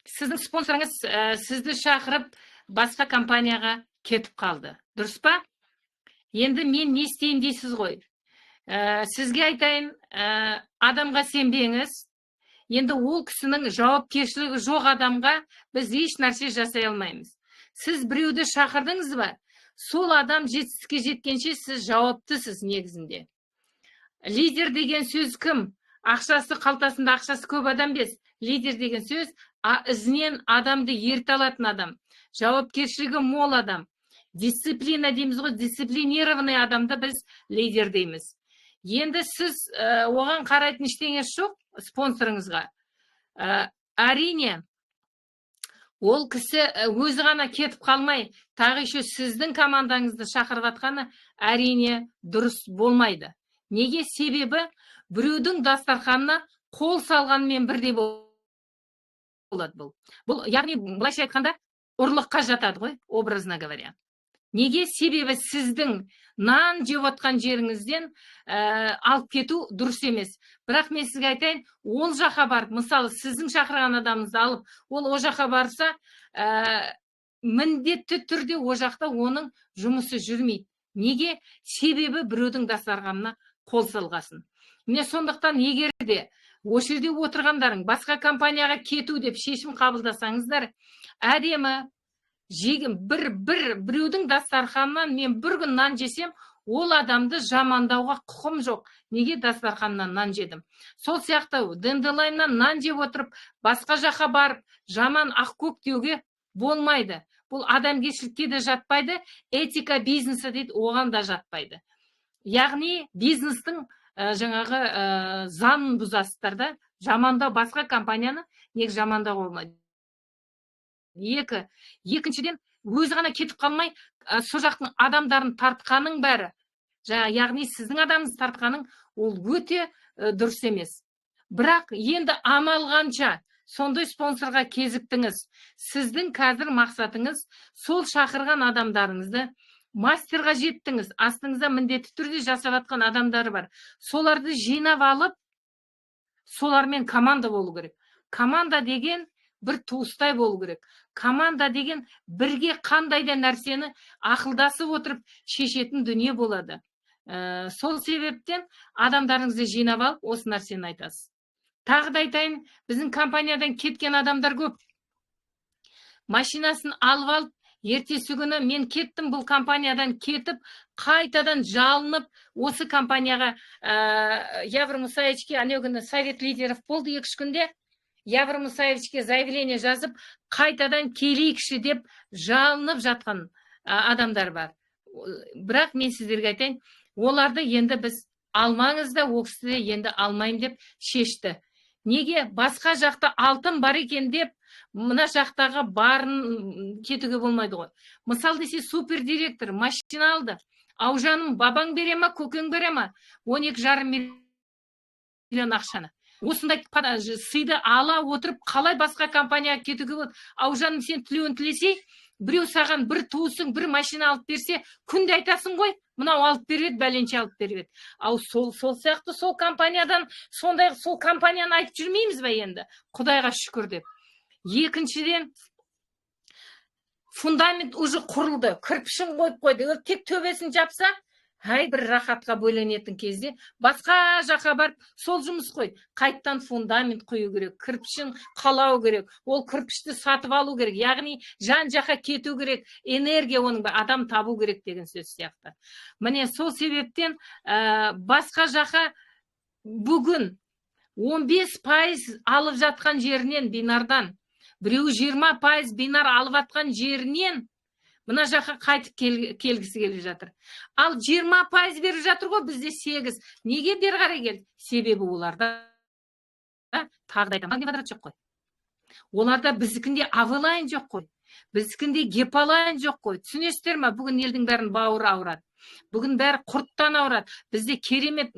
сіздің спонсорыңыз сізді шақырып басқа компанияға кетіп қалды, дұрыс па? Енді мен не істейін дейсіз ғой? Сізге айтайын, адамға сенбеңіз. Енді ол кісінің жауапкершілігі жоқ адамға біз еш нәрсе жасай алмаймыз. Сіз біреуді шақырдыңыз ба? Сол адам жетістікке жеткенше сіз жауаптысыз негізінде. Лидер деген сөз кім? Ақшасы қалтасында ақшасы көп адам емес. Лидер деген сөз ізінен адамды ерте алатын адам. Жауапкершілігі мол адам. Дисциплина дейміз ғой, дисциплинированный адамды біз лидер дейміз. Енді сіз оған қарайтын ештеңесі жоқ спонсорыңызға. Әрине, ол кісі өзі ғана кетіп қалмай, тағы еще сіздің командаңызды шақырып жатқаны әрине дұрыс болмайды. Неге? Себебі біреудің дастарханына қол салғанмен бірдей болады бұл. Бұл, яғни, былайша айтқанда, ұрлыққа жатады ғой, образно говоря. Неге? Себебі сіздің нан жеп отқан жеріңізден алып кету дұрыс емес. Бірақ мен сізге айтайын, ол жаққа барып, мысалы, сіздің шақырған адамыңызды алып, ол жаққа барса, міндетті түрде о жақта оның жұмысы жүрмейді. Неге? Себебі біреудің дастарханына қол салғасын. Міне сондықтан егер де осы жерде отырғандарың басқа компанияға кету деп шешім қабылдасаңыздар, әдемі біреудің дастарханынан мен бір күн нан жесем, ол адамды жамандауға құқым жоқ. Неге? Дастарханнан нан жедім. Сол сияқты Денделайннан нан жеп отырып, басқа жаққа барып, жаман ақкөк деуге болмайды. Бұл адамгершілікке де жатпайды, этика бизнесі дейді, оған да жатпайды. Яғни бизнестің жаңағы заңын бұзасыздар да, жамандау басқа компанияны неге жамандауға болмайды. Екіншіден, өзі ғана кетіп қалмай, сол жақтың адамдарын тартқаның бәрі, яғни сіздің адамыңыз тартқаның, ол өте дұрыс емес. Бірақ енді амал қанша сондай спонсорға кезіктіңіз. Сіздің қазір мақсатыңыз сол шақырған адамдарыңызды мастерға жеттіңіз. Астыңызда міндетті түрде жасап жатқан адамдары бар. Соларды жинап алып, солармен команда болу керек. Команда деген бір туыстай болу керек. Команда деген бірге қандай да нәрсені ақылдасып отырып шешетін дүние болады. Сол себептен адамдарыңызды жинап алып, осы нәрсені айтасыз. Тағы да айтайын, біздің компаниядан кеткен адамдар көп. Машинасын алып алып, ертесі күні мен кеттім, бұл компаниядан кетіп, қайтадан жалынып, осы компанияға Явр Мусаевичке күні совет лидеров болды 2 күнде. Явр Мусаевичке заявление жазып, қайтадан келейікші деп жалынып жатқан адамдар бар. Бірақ мен сіздерге айтайын, оларды енді біз алмаңыз да, ол кісіде енді алмайым деп шешті. Неге? Басқа жақта алтын бар екен деп, мына жақтағы барын кетуге болмайды ғой. Мысал десе, супер директор машина алды. Аужаным, бабаң бере ма, көкең бере ма? 12,5 миллион ақшаны. Осындай сыйды ала отырып, қалай басқа компанияға кетуге болады? Аужаным, сен тілеуін тілесей, біреу саған бір туысың, бір машина алып берсе, күнде айтасың ғой, мынау алып береді, бәленше алып береді. Ал сол сияқты сол компаниядан, сондай сол компанияны айтып жүрмейміз бе енді? Құдайға шүкір деп. Екіншіден, фундамент уже құрылды, кірпішін қойып қойды. Тек төбесін жапса, бір рахатқа бөленетін кезде басқа жаққа барып сол жұмыс қой. Қайттан фундамент құю керек, кірпішін қалау керек, ол кірпішті сатып алу керек, яғни жан жаққа кету керек, энергия оның адам табу керек деген сөз сияқты. Міне сол себептен басқа жаққа бүгін 15% алып жатқан жерінен бинардан, біреу 20% бинар алып жатқан жерінен мына жаққа қайтып келгісі келіп жатыр. Ал 20% беріп жатыр ғой, бізде 8. Неге бері қарай келді? Себебі оларда тағдайда магниводрат жоқ қой. Оларда біздікінде авелайн жоқ қой. Біздікінде гепалайн жоқ қой. Түсінесіздер ма? Бүгін елдің бәрін бауыры ауырады. Бүгін бәрі құрттан ауырады. Бізде керемет,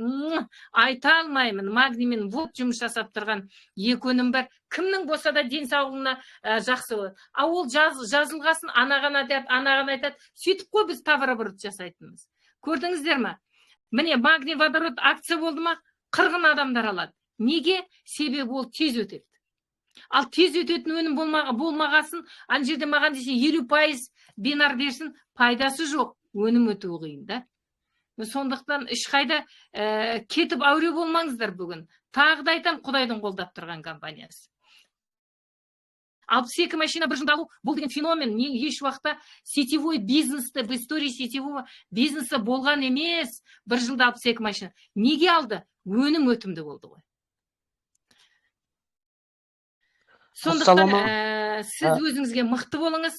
айта алмаймын, магниймен вот жұмыс жасап тұрған екі өнім бар. Кімнің болса да денсаулығына жақсы болады. А ол жазылғасын анаған айтады. Сөйтіп қой біз товарооборот жасайтынымыз. Көрдіңіздер ма? Міне магний водород акция болды ма? 40 адамдар алады. Неге? Себебі ол тез өтеді. Ал тез өтетін өнім болмағасын, ана жерде маған десе 50% бинар берсін, пайдасы жоқ. Өнім өтуі қиын да. Сондықтан ешқайда кетіп әуре болмаңыздар бүгін. Тағы да айтам, Құдайдың қолдап тұрған компаниясы. 62 машина бір жылда алу, бұл деген феномен. Еш уақытта сетевой бизнесті, в истории сетевого бизнеса болған емес. Бір жылда 62 машина. Неге алды? Өнім өтімді болды ғой. Сондықтан сіз өзіңізге мықты болыңыз,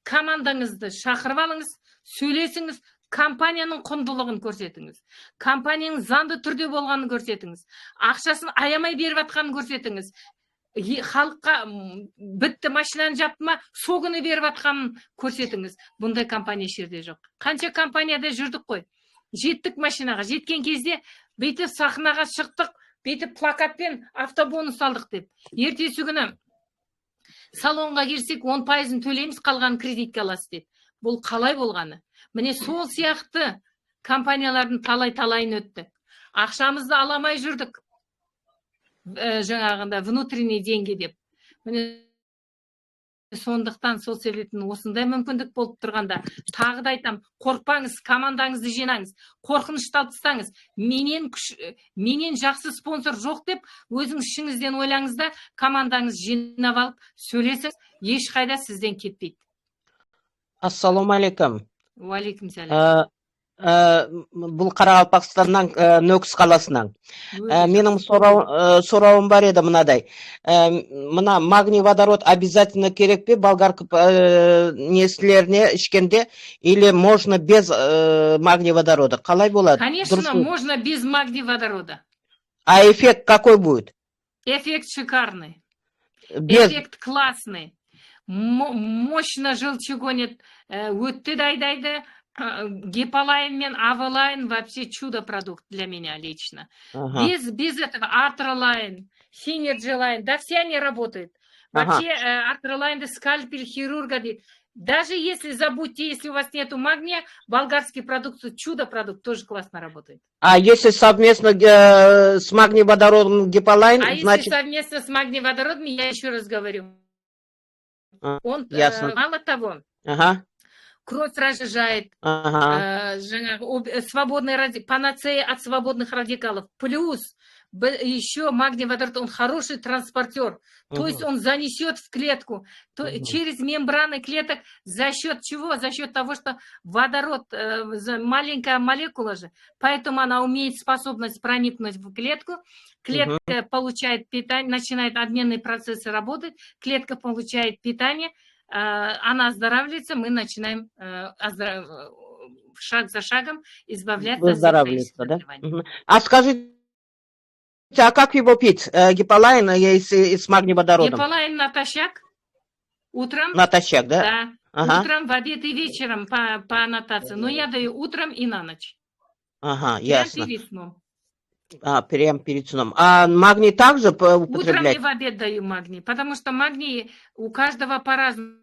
командаңызды шақырып алыңыз, сөйлесіңіз, компанияның құндылығын көрсетіңіз, компанияның заңды түрде болғанын көрсетіңіз, ақшасын аямай беріп жатқанын көрсетіңіз, халыққа бітті машинаны жапты ма, сол күні беріп жатқанын көрсетіңіз. Бұндай компания жерде жоқ. Қанша компанияда жүрдік қой. Жеттік машинаға, жеткен кезде бүйтіп сахнаға шықтық, бүйтіп плакатпен автобонус алдық деп. Ертесі күні салонға кірсек 10%-ын төлейміз, қалған кредитке аласыз деп. Бұл қалай болғаны? Міне сол сияқты компаниялардың талай-талайын өтті. Ақшамызды аламай жүрдік. Жаңағында внутренний деньги деп. Міне сондықтан сол себептен осындай мүмкіндік болып тұрғанда тағы да айтам, қорқпаңыз, командаңызды жинаңыз, қорқынышты алып тастаңыз. Менен жақсы спонсор жоқ деп өзіңіз ішіңізден ойлаңыз да, командаңыз жинап алып сөйлесіңіз, ешқайда сізден кетпейді. Ассалаумағалейкум. Уалейкум сәлем. Бұл Қарақалпақстаннан, Нөкіс қаласынан. Менің сұрауым бар еді мынадай. Мына магний водород обязательно керек пе болгарка несілеріне ішкенде, или можно без магний водорода? Қалай болады? Конечно, можно без магний водорода. А эффект какой будет? Эффект шикарный. Эффект классный. Мощно желчі гонит, өтті дайдайды. Гепалайн мен авелайн вообще чудо-продукт для меня лично. Без этого артролайн, синерджелайн, да все они работают. Вообще артролайн, скальпель хирурга. Даже если забудьте, если у вас нету магния, болгарский продукт, чудо-продукт, тоже классно работает. А если совместно с магний-водородом гепалайн, значит... если совместно с магний-водородом, я еще раз говорю, он мало того, кровь разжижает, свободные панацея от свободных радикалов. Плюс еще магний водород, он хороший транспортер. То есть он занесет в клетку через мембраны клеток. За счет чего? За счет того, что водород, маленькая молекула же, поэтому она имеет способность проникнуть в клетку. Клетка получает питание, начинает обменные процессы работать, клетка получает питание, она оздоравливается, мы начинаем шаг за шагом избавляться от заболеваний. А скажите, а как его пить? Гепалайн с магний-водородом? Гепалайн натощак. Утром. Натощак, да? Да. Утром, в обед и вечером по аннотации. Но я даю утром и на ночь. Ясно. Прямо перед сном. Прямо перед сном. А магний также употреблять? Утром и в обед даю магний, потому что магний у каждого по-разному.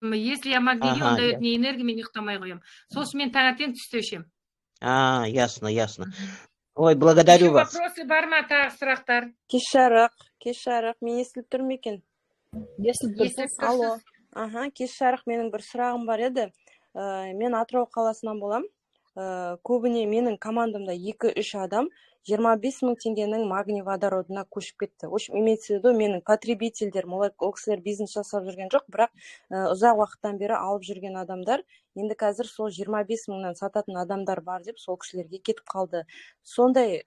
Если я магний, он дает мне энергию, мен ұйықтамай қоямын. Сосын мен таңертең түсте ішемін. Ясно. Ой, благодарю вас. Вопросы бар ма, тағы сұрақтар? Кеш жарық, мен естіліп тұр ма екен? Естіліп тұрсыз. Алло. Кеш жарық, менің бір сұрағым бар еді. Мен Атырау қаласынан болам. көбіне менің командамда 2-3 адам 25 мың теңгенің магний водородына көшіп кетті. В общем, имеется в виду менің потребительдер, ол кісілер бизнес жасап жүрген жоқ, бірақ ұзақ уақыттан бері алып жүрген адамдар, енді қазір сол 25 мыңнан сататын адамдар бар деп сол кісілерге кетіп қалды. Сондай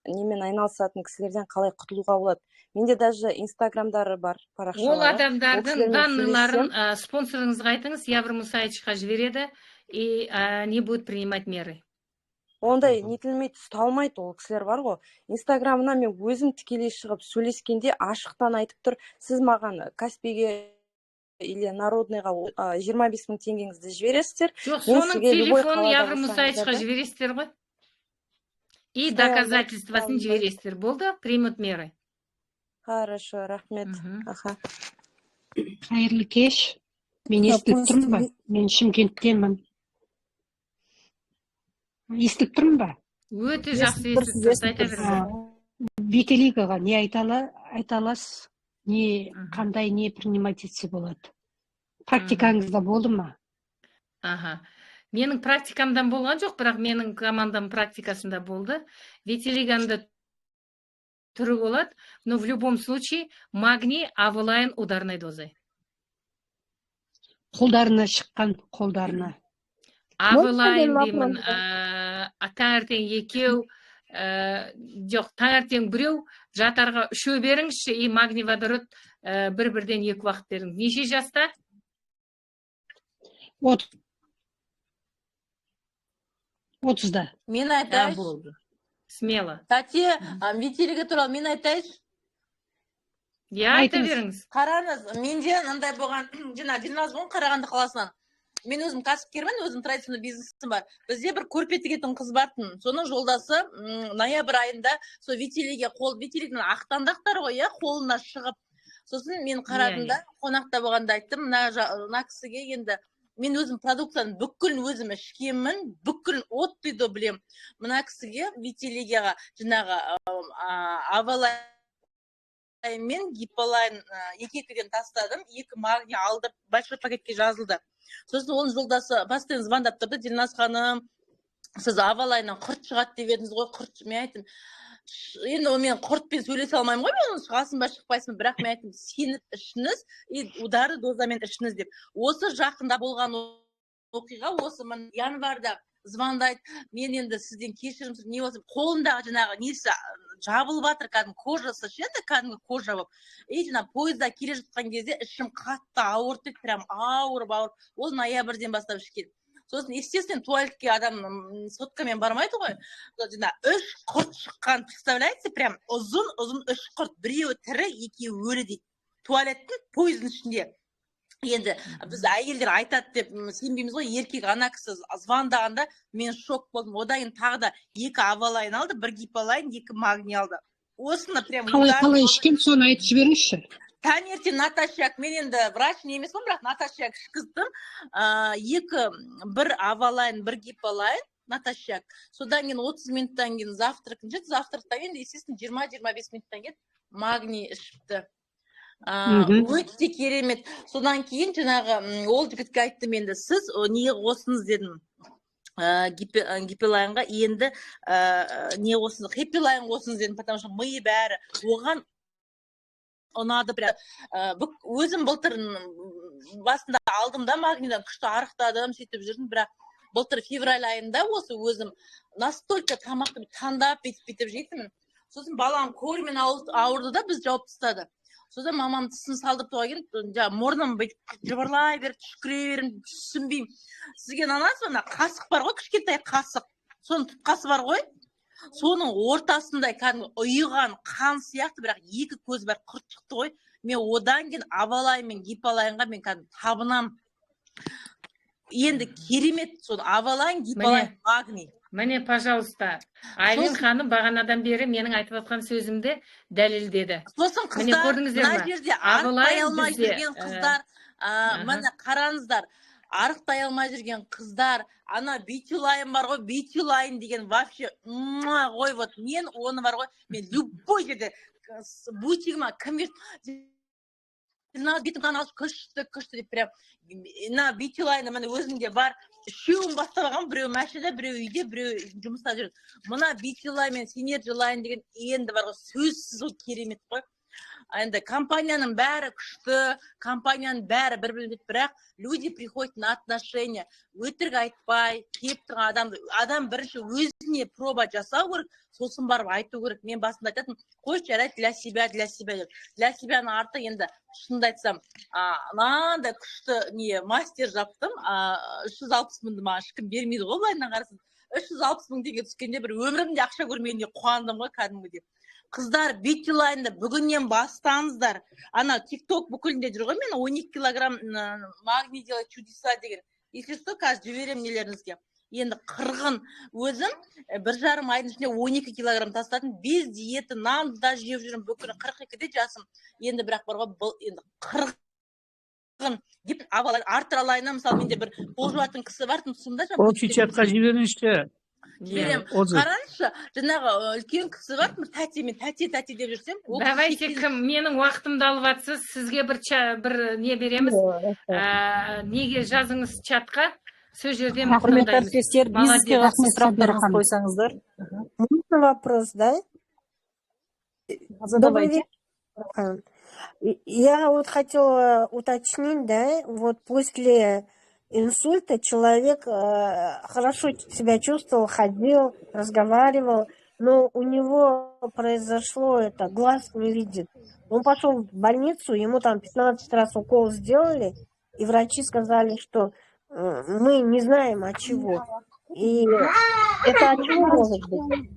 немен айналысатын кісілерден қалай құтылуға болады? Менде даже инстаграмдары бар, парақшалары. Ол адамдардың данныйларын спонсорыңызға айтыңыз, Явр Мусаевичқа жібереді и не будет принимать меры. Ондай нетілмейді, ұсталмайды ол кісілер бар ғой. Инстаграмына мен өзім тікелей шығып сөйлескенде ашықтан айтып тұр, сіз маған Каспиге или Народныйға 25 мың теңгеңізді жібересіздер. Жоқ, соның телефонын Явр Мусаевичқа жібересіздер ғой. И доказательствосын жібересіздер. Болды? Примут меры. Хорошо, рахмет. Қайырлы кеш. Мен естіліп тұрмын ба? Мен Шымкенттенмін. Естіліп тұрмын ба? Өте жақсы естіліп айта беріңіз. Виталигаға не айта аласыз? Не қандай не принимать етсе болады? Практикаңызда болды ма? Менің практикамдан болған жоқ, бірақ менің командам практикасында болды. Витилиганда түрі болады, но в любом случае магний авалайн ударной дозой. Қолдарына шыққан, қолдарына. Авалайн деймін, таңертең екеу, жоқ, таңертең біреу, жатарға үшеу беріңізші, и магний водород бір-бірден 2 уақыт беріңіз. Неше жаста? 30-да. Мен айтайыншы. Смело. Тәте, витилигі туралы мен айтайыншы. Айта беріңіз. Қараңыз, менде мынандай болған, Диназ болған Қарағанды қаласынан. Мен өзім кәсіпкермін, өзім традиционный бизнесім бар. Бізде бір көрпе тігетін қыз бартын. Соның жолдасы ноябрь айында сол витилигінің ақтандақтар ғой, қолына шығып. Сосын мен қарадым да, қонақта болғанда айттым, мына кісіге енді мен өзім продукцияны бүкілін өзім ішкенмін, бүкілін оттыйды білем. Мына кісіге витилигияға жаңағы авалайн мен гиполайн 2-2-ден тастадым, 2 магний алдып, большой пакетке жазылды. Сосын оның жолдасы постоянно звондап тұрды, Дилназ ханым, сіз авалайнан құрт шығады деп едіңіз ғой, құрт. Мен айттым, енді мен құртпен сөйлесе алмаймын ғой, мен оны шығасын ба шықпайсың, бірақ мен айттым, сеніп ішіңіз, удары дозамен ішіңіз деп. Осы жақында болған оқиға, осы январда звондайды, мен енді сізден кешірім сұрап, не болсын, қолындағы жаңағы несі жабылып жатыр, кәдімгі кожасы ше, кәдімгі кожа болып. Жаңағы пойызда келе жатқан кезде ішім қатты ауыртып, прям ауырып. Ол ноябрьден бастап ішкен. Сосын, естественно, туалетке адам соткамен бармайды ғой. Жаңағы 3 құрт шыққан, представляете, прям ұзын 3 құрт, біреуі тірі, екеуі өлі дейді. Туалеттің пойыздың ішінде. Енді біз әйелдер айтады деп сенбейміз ғой, еркек ана кісі звондағанда мен шок болдым. Одан тағы да 2 авалайн алды, 1 гиполайн, 2 магний алды. Осыны прям қалай ішкен, соны айтып жіберіңізші. Таңертең натощак, мен енді врач не емеспін, бірақ натощак ішкіздім. 1 авалайн, 1 гиполайн, натощак. Содан кейін 30 минуттан кейін завтрактан кейін, естественно, 20-25 минуттан кейін магний ішіпті. Өте керемет. Содан кейін жаңағы ол жігітке айттым, енді сіз неге қосыңыз дедім. Гипилайнға енді не қосыңыз, хипилайн қосыңыз дедім, потому что миы бәрі оған ұнады. Өзім былтыр басында алдым да магнийдан, күшті арықтадым, сөйтіп жүрдім, бірақ былтыр февраль айында осы өзім настолько тамақты таңдап бүйтіп жейтінмін. Сосын балам көрмен ауырды да, біз жауып тастады. Содан мамам тісін салдырып туға келіп, мұрным жыбырлай беріп, түшкіре берім, түсінбеймін. Сізге нанасыз ба, қасық бар ғой, кішкентай қасық. Соның тұтқасы бар ғой. Соның ортасында кәдімгі ұйыған қан сияқты, бірақ 2 көз бар, құрт шықты ғой. Мен одан кейін авалайн мен гиполайнға мен кәдімгі табынам. Енді керемет, соны авалайн, гиполайн, магний. Міне, пожалуйста, Айлин ханым бағанадан бері менің айтып жатқан сөзімді дәлелдеді. Сосын қыздар, мына жерде арықтай алмай жүрген қыздар, міне қараңыздар, арықтай алмай жүрген қыздар, ана битилайн бар ғой, битилайн деген вообще, ғой, вот, мен оны бар ғой, мен любой жерде, бутигіма, конверт, бетім канал күшті деп прям мына бьюти-лайнда міне өзімде бар. Үшеуін бастап алған, біреу машинада, біреу үйде, біреу жұмыста жүреді. Мына бьюти-лайн мен Synergy Line деген енді бар ғой, сөзсіз ол керемет қой. Енді компанияның бәрі күшті, компанияның бәрі бір-бірін біледі, бірақ люди приходят на отношения, өтірік айтпай, кеп тұрған адам бірінші өзіне проба жасау керек, сосын барып айту керек. Мен басында айтатын, қойшы жарайды для себя деп. Для сияның арты енді шынымды айтсам, мынандай күшті мастер жаптым, 360 000-ды маған ешкім бермейді ғой, былайынан қарасаң. 360 000 теңге түскенде бір өмірімде ақша көрмегенде қуандым ғой кәдімгідей. Қыздар, бьюти-лайнда бүгіннен бастаңыздар. Ана TikTok бүкілінде жүр ғой, мен 12 килограмм магний делать чудеса деген. Если что, қазір жіберем нелеріңізге. Енді қырғын өзім 1,5 айдың ішінде 12 килограмм тастадым. Без диеті, нанды да жеп жүрмін. Бүкіні 42-де жасым. Енді бірақ бар ғой, бұл енді қырғын деп артыра алайына, мысалы менде бір пол жуатын кісі бар, тұсымда Общий чатқа жіберіңізші. Берем. Қараңызшы, жаңағы үлкен кісі бар, тәте деп жүрсем. Давайте менің уақытымды алып жатсыз, сізге бір не береміз. Неге жазыңыз чатқа, сол жерден Құрметті әріптестер, бизнеске қатысты сұрақтарыңызды қойсаңыздар. Можно вопрос, да? Задавайте. Я вот хотела уточнить, да, вот после инсульта человек хорошо себя чувствовал, ходил, разговаривал, но у него произошло это, глаз не видит. Он пошел в больницу, ему там 15 раз укол сделали, и врачи сказали, что мы не знаем от чего. И это от чего может быть?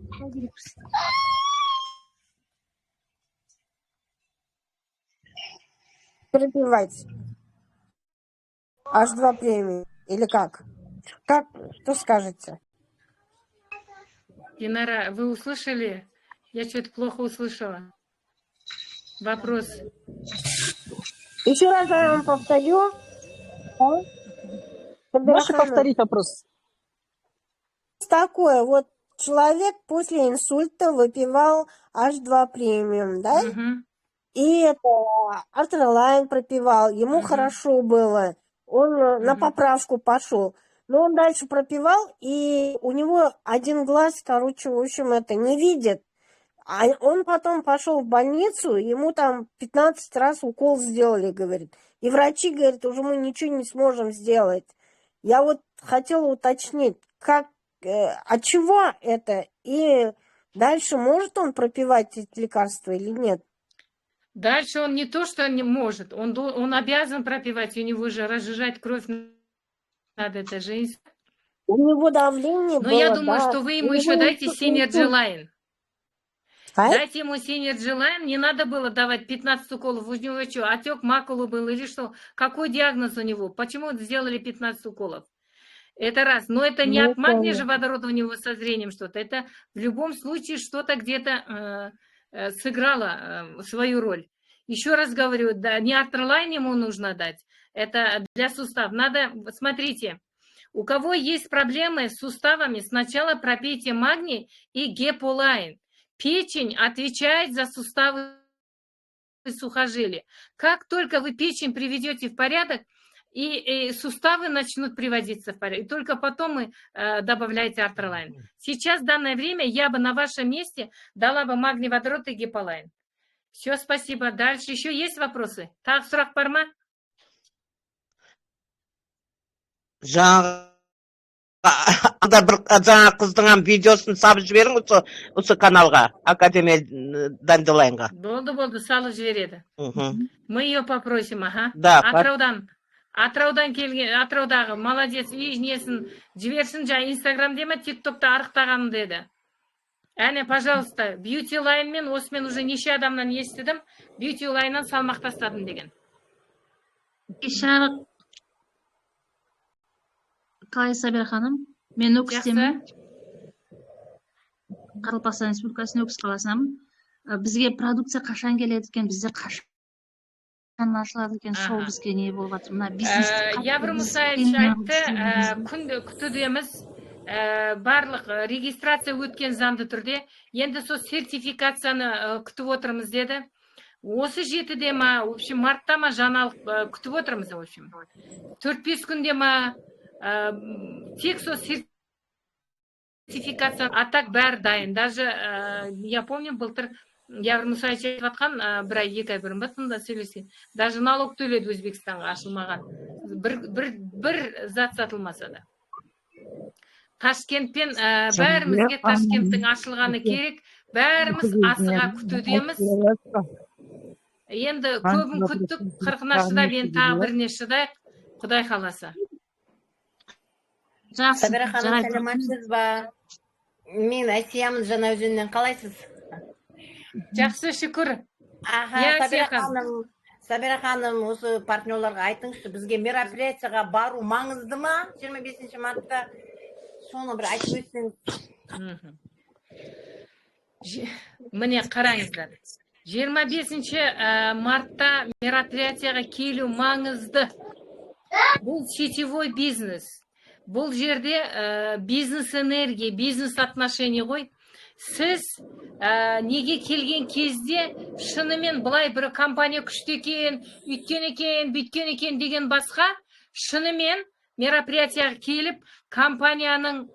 Пробивать. H2 премии. Или как? Как? Что скажете? Динара, вы услышали? Я что-то плохо услышала. Вопрос. Еще раз я вам повторю. Можете повторить вопрос? Такое, вот человек после инсульта выпивал H2 премиум, да? И это Артерлайн пропивал, ему хорошо было. Он на поправку пошел. Но он дальше пропивал, и у него один глаз, короче, в общем, это не видит. А он потом пошел в больницу, ему там 15 раз укол сделали, говорит. И врачи говорят, уже мы ничего не сможем сделать. Я вот хотела уточнить, как, от чего это, и дальше может он пропивать эти лекарства или нет? Дальше он не то, что не может, он обязан пропивать, у него же разжижать кровь надо, это жизнь. У него давление было, Но я думаю, да. что вы ему еще дайте Synergy Line. Дайте ему Synergy Line, не надо было давать 15 уколов, у него что, отек макулы был или что? Какой диагноз у него? Почему сделали 15 уколов? Это раз, но это не от магния же водорода у него со зрением что-то, это в любом случае что-то где-то сыграло свою роль. Еще раз говорю, да, не Артерлайн ему нужно дать, это для суставов. Надо, смотрите, у кого есть проблемы с суставами, сначала пропейте магний и геполайн. Печень отвечает за суставы и сухожилия. Как только вы печень приведете в порядок, и суставы начнут приводиться в порядок. И только потом вы добавляете Артерлайн. Сейчас, в данное время, я бы на вашем месте дала бы магний водород и геполайн. Все, спасибо. Дальше еще есть вопросы? Так, сұрақ бар ма? Жаңа қыздың видеосын салып жіберің осы каналға, Академия Дандилайнға. Болды, салып жібереді. Мы ее попросим, ага. Да. Атыраудан келген, Атыраудағы молодец, үй несін жіберсін, жаңа Инстаграмде ме, ТикТокта арықтағаным деді. Әне, пожалуйста, бьюти-лайн мен, осымен уже неше адамнан естідім, бьюти-лайннан салмақ тастадым деген. Шарық. Қалай Сабира ханым? Мен Өкістемін. Қарақалпақстан Республикасының Өкіс қаласынамын. Бізге продукция қашан келеді екен, бізде қашан ашылады екен, сол бізге не болып жатыр. Мына бизнесті Явр Мұсаевич айтты, күнді күтудеміз, барлық регистрация өткен заңды түрде, енді сол сертификацияны күтіп отырмыз деді. осы 7-де ма, в общем, мартта ма жаңалық күтіп отырмыз, в общем. 4-5 күнде ма, тек сол сертификация, а так бәрі дайын. Даже, я помню, былтыр Явр Мұсаевич айтып жатқан, бір ай, 2 ай бұрын ба сонда сөйлескен. Даже налог төледі Өзбекстанға ашылмаған. Бір зат сатылмаса да. Ташкентпен бәрімізге Ташкенттің ашылғаны керек. Бәріміз асыға күтудеміз. Енді көбін күттік, 40-на шыдап, енді тағы біріне шыдайық, Құдай қаласа. Жақсы. Сабира ханым, сәлематсыз ба? Мен Әсиямын Жаңаөзеннен, қалайсыз? Жақсы, шүкір. Сабира ханым, осы партнерларға айтыңызшы, бізге мероприятияға бару маңызды ма? 25 мартта соны бір айтып өтсеңіз. Міне қараңыздар. 25 мартта мероприятияға келу маңызды. Бұл сетевой бизнес. Бұл жерде бизнес энергия, бизнес отношения ғой. Сіз неге келген кезде шынымен бұлай бір компания күшті екен, үйткен екен, бүйткен екен деген басқа, шынымен мероприятияға келіп, компанияның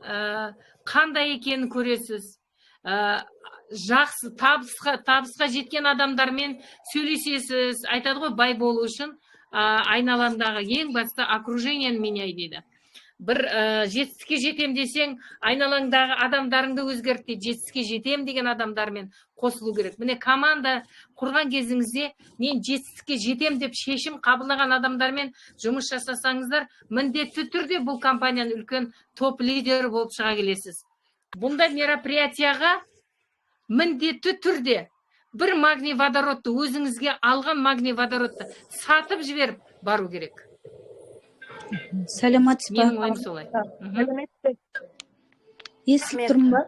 қандай екенін көресіз. Жақсы, табысқа жеткен адамдармен сөйлесесіз, айтады ғой, бай болу үшін айналамдағы ең басты окружениені меняй дейді. Бір жетістікке жетем десең, айналаңдағы адамдарыңды өзгерт дейді. Жетістікке жетем деген адамдармен қосылу керек. Міне команда құрған кезіңізде, мен жетістікке жетем деп шешім қабылдаған адамдармен жұмыс жасасаңыздар, міндетті түрде бұл компанияның үлкен топ лидері болып шыға келесіз. Бұндай мероприятияға міндетті түрде бір магний водородты, өзіңізге алған магний водородты сатып жіберіп бару керек. Сәлематсыз ба? Менің ойым солай. Естіліп тұрмын ба?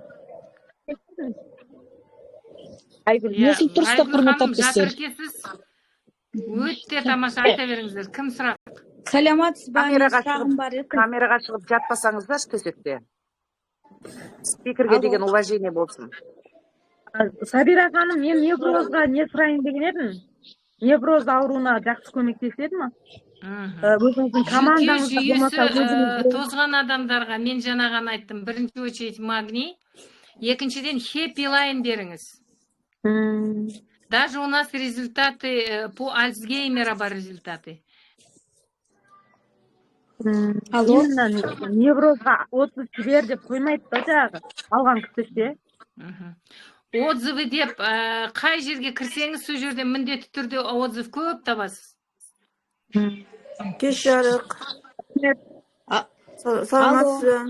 Естіліп тұрсыздар, құрметті әріптестер. Өте тамаша, айта беріңіздер. Кім сұрақ? Сәлематсыз ба? Сұрағым бар еді. Камераға шығып жатпасаңыздар төсекте. Спикерге деген уважение болсын. Сабира ханым, мен неврозға не сұрайын деген едім? Невроз ауруына жақсы көмектеседі ма? Өзіңіздің командаңызда болмаса өзіңіз тозған адамдарға мен жаңаған айттым. Бірінші очередь магний, екіншіден Happy Line беріңіз. Даже у нас результаты по Альцгеймера бар результаты. Алло, неврозға отзыв жібер деп қоймайды да жағы, алған кісіше. Отзывы деп, қай жерге кірсеңіз, сол жерде міндетті түрде отзыв көп табасыз. Кеш жарық. Саламатсыз ба?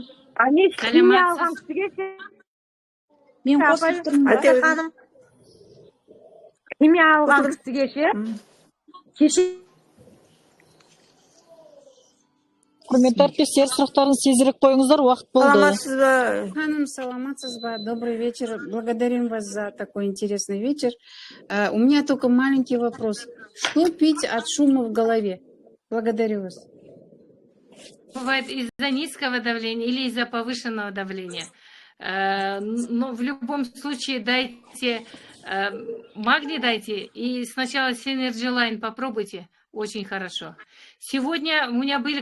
Химия алған кісіге ше? Мен қосып тұрмын. Химия алған кісіге ше? Кеше Құрметті әріптестер, сұрақтарыңызды тезірек қойыңыздар, уақыт болды. Саламатсыз ба? Ханым, саламатсыз ба? Добрый вечер. Благодарим вас за такой интересный вечер. У меня только маленький вопрос. Что пить от шума в голове? Благодарю вас. Бывает из-за низкого давления или из-за повышенного давления. Но в любом случае дайте магний дайте и сначала Synergy Line попробуйте. Очень хорошо. Сегодня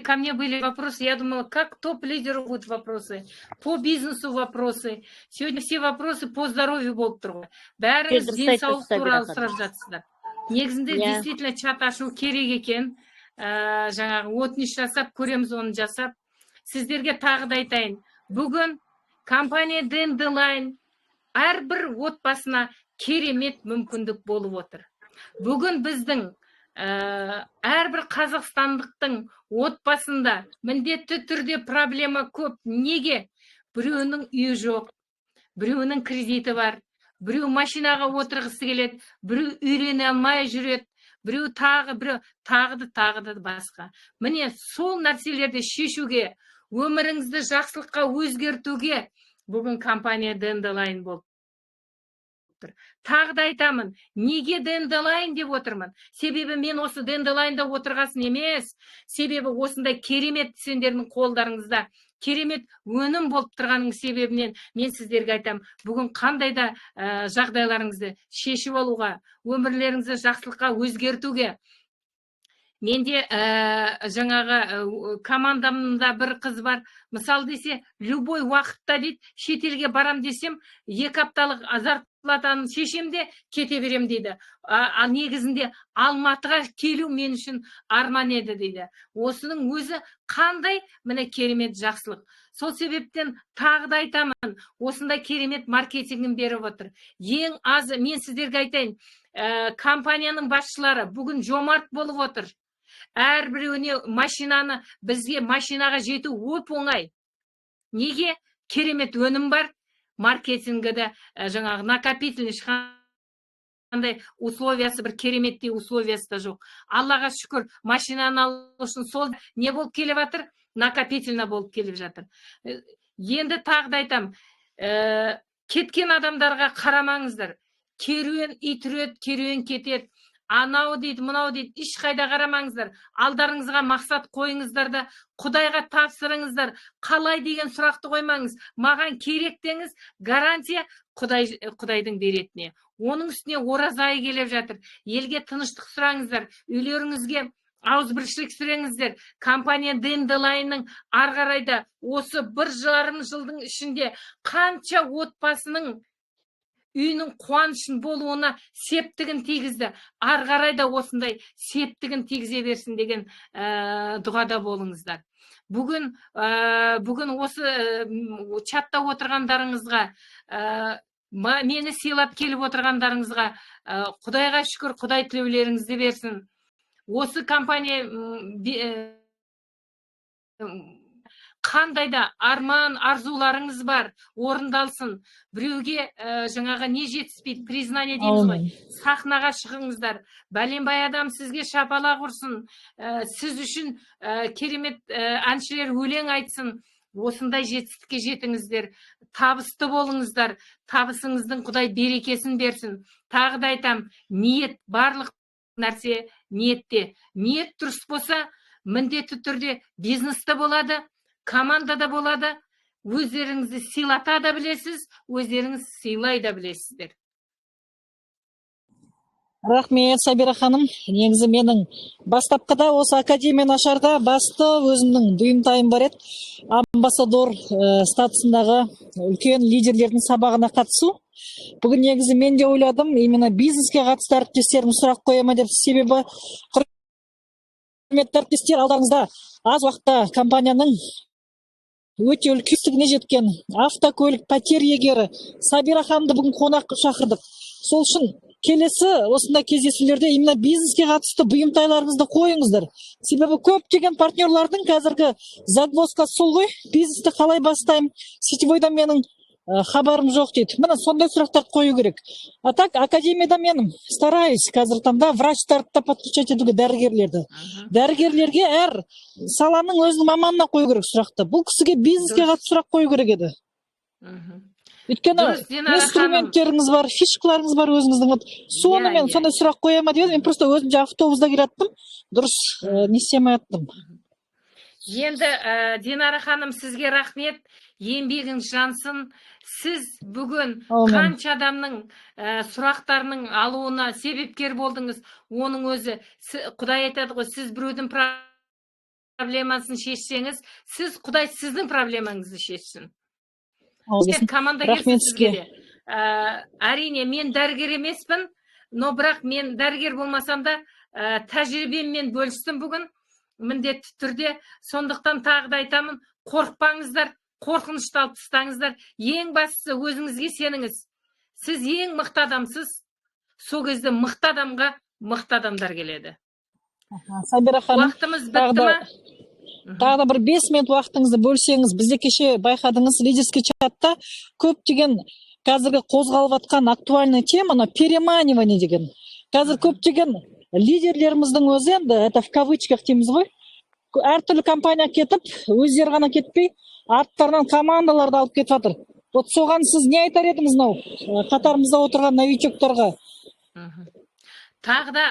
ко мне были вопросы, я думала, как топ-лидеру будут вопросы, по бизнесу вопросы. Сегодня все вопросы по здоровью болып тұр ғой. Бәріңіз денсаулық туралы сұрап жатсыздар. Негізінде действительно чат ашу керек екен. Жаңағы өтініш жасап, көреміз оны жасап. Сіздерге тағы да айтайын. Бүгін компания Dandelion әрбір отбасына керемет мүмкіндік болып отыр. Бүгін біздің әрбір қазақстандықтың отбасында міндетті түрде проблема көп. Неге? Біреуінің үйі жоқ, біреуінің кредиті бар, біреу машинаға отырғысы келеді, біреу үйрене алмай жүреді, біреу тағы да басқа. Міне сол нәрселерді шешуге, өміріңізді жақсылыққа өзгертуге бүгін компания Dandelion болып. Тағы да айтамын, неге Dandelion деп отырмын? Себебі мен осы Dandelion'да отырғасын емес, себебі осындай керемет сендердің қолдарыңызда керемет өнім болып тұрғаның себебінен мен сіздерге айтам, бүгін қандай да жағдайларыңызды шешіп алуға, өмірлеріңізді жақсылыққа өзгертуге. Менде жаңағы командамда бір қыз бар, мысалы десе, любой уақытта дейді, шетелге барам десем, 2 апталық зарплатаны шешем де кете берем дейді. Негізінде Алматыға келу мен үшін арман еді дейді. Осының өзі қандай міне керемет жақсылық. Сол себептен тағы да айтамын, осындай керемет маркетингін беріп отыр. Ең аз, мен сіздерге айтайын, компанияның басшылары бүгін жомарт болып отыр. Әрбіреуіне машинаны, бізге машинаға жету оп оңай. Неге? Керемет өнім бар, маркетингіде жаңағы накопительный қандай условиясы, бір кереметтей условиясы да жоқ. Аллаға шүкір, машинаны алу үшін сол не болып келіп жатыр? Накопительно болып келіп жатыр. Енді тағы да айтам, кеткен адамдарға қарамаңыздар. Керуен ит үреді, керуен кетеді. Анау дейді, мынау дейді, ешқайда қарамаңыздар. Алдарыңызға мақсат қойыңыздар да, Құдайға тапсырыңыздар. Қалай деген сұрақты қоймаңыз. Маған керек деңіз, гарантия Құдайдың беретіне. Оның үстіне ораза айы келіп жатыр. Елге тыныштық сұраңыздар. Үйлеріңізге ауызбіршілік сұраңыздар. Компания Денделайнның арғарайда осы 1,5 жылдың ішінде қанша отбасының үйінің қуанышын болуына септігін тигізді. Арғарай да осындай септігін тигізе берсін деген дұғада болыңыздар. Бүгін осы чатта отырғандарыңызға, мені сыйлап келіп отырғандарыңызға Құдайға шүкір, Құдай тілеулеріңізді берсін. Осы компания қандай да арман, арзуларыңыз бар, орындалсын. Біреуге жаңағы не жетіспейді, признание дейміз ғой. Сахнаға шығыңыздар. Бәленбай адам сізге шапалақ ұрсын. Сіз үшін керемет әншілер өлең айтсын. Осындай жетістікке жетіңіздер. Табысты болыңыздар. Табысыңыздың Құдай берекесін берсін. Тағы да айтам, ниет, барлық нәрсе ниетте. Ниет дұрыс болса, міндетті түрде бизнесте болады, командада болады, өздеріңізді сыйлата да білесіз, өздеріңіз сыйлай да білесіздер. Рахмет, Сабира ханым. Негізі менің бастапқыда осы академияны ашарда басты өзімнің бұйымтайым бар еді. Амбассадор статусындағы үлкен лидерлердің сабағына қатысу. Бүгін негізі мен де ойладым, именно бизнеске қатысты әріптестерім сұрақ қояма деп. Себебі құрметті әріптестер, алдарыңызда аз уақытта компанияның өте үлкендігіне жеткен автокөлік пәтер иегері Сабира ханымды бүгін қонақ шақырдық. Сол үшін келесі осындай кездесулерде именно бизнеске қатысты бұйымтайларыңызды қойыңыздар. Себебі көптеген партнерлардың қазіргі загвоздкасы сол ғой, бизнесті қалай бастаймын, сетевойда менің хабарым жоқ дейді. Міне сондай сұрақтарды қою керек. А так академияда мен стараюсь қазір таңда врачтарды да подключать етуге, дәрігерлерді. Дәрігерлерге әр саланың өзінің маманына қою керек сұрақты. Бұл кісіге бизнеске қатысты сұрақ қою керек еді. Өйткені инструменттеріңіз бар, фишкаларыңыз бар өзіңіздің. Соны мен сондай сұрақ қояма дедім. Мен просто өзімде автобуста келаттым. Дұрыс не істемей аттым. Енді Динара ханым, сізге рахмет. Еңбегіңіз жансын. Сіз бүгін қанша адамның сұрақтарының алуына себепкер болдыңыз. Оның өзі, Құдай айтады ғой, сіз біреудің проблемасын шешсеңіз, Құдай сіздің проблемаңызды шешсін. Команда келсін сізге де. Әрине, мен дәрігер емеспін, но бірақ мен дәрігер болмасам да тәжірибеммен бөлістім бүгін, міндетті түрде. Сондықтан тағы да айтамын, қорықпаңыздар, қорқынышты алып тастаңыздар. Ең бастысы өзіңізге сеніңіз. Сіз ең мықты адамсыз. Сол кезде мықты адамға мықты адамдар келеді. Сабира ханым, уақытымыз бітті ма? Тағы да бір 5 минут уақытыңызды бөлсеңіз. Бізде кеше байқадыңыз лидерский чатта көптеген қазіргі қозғалып жатқан актуальный тема переманивание деген. Қазір көптеген лидерлеріміздің өзі, енді это в кавычках дейміз ғой, әртүрлі компания кетіп, өздері ғана кетпей, арттарынан командаларды алып кетіп жатыр. Вот соған сіз не айтар едіңіз қатарымызда отырған новичоктарға? Тағы да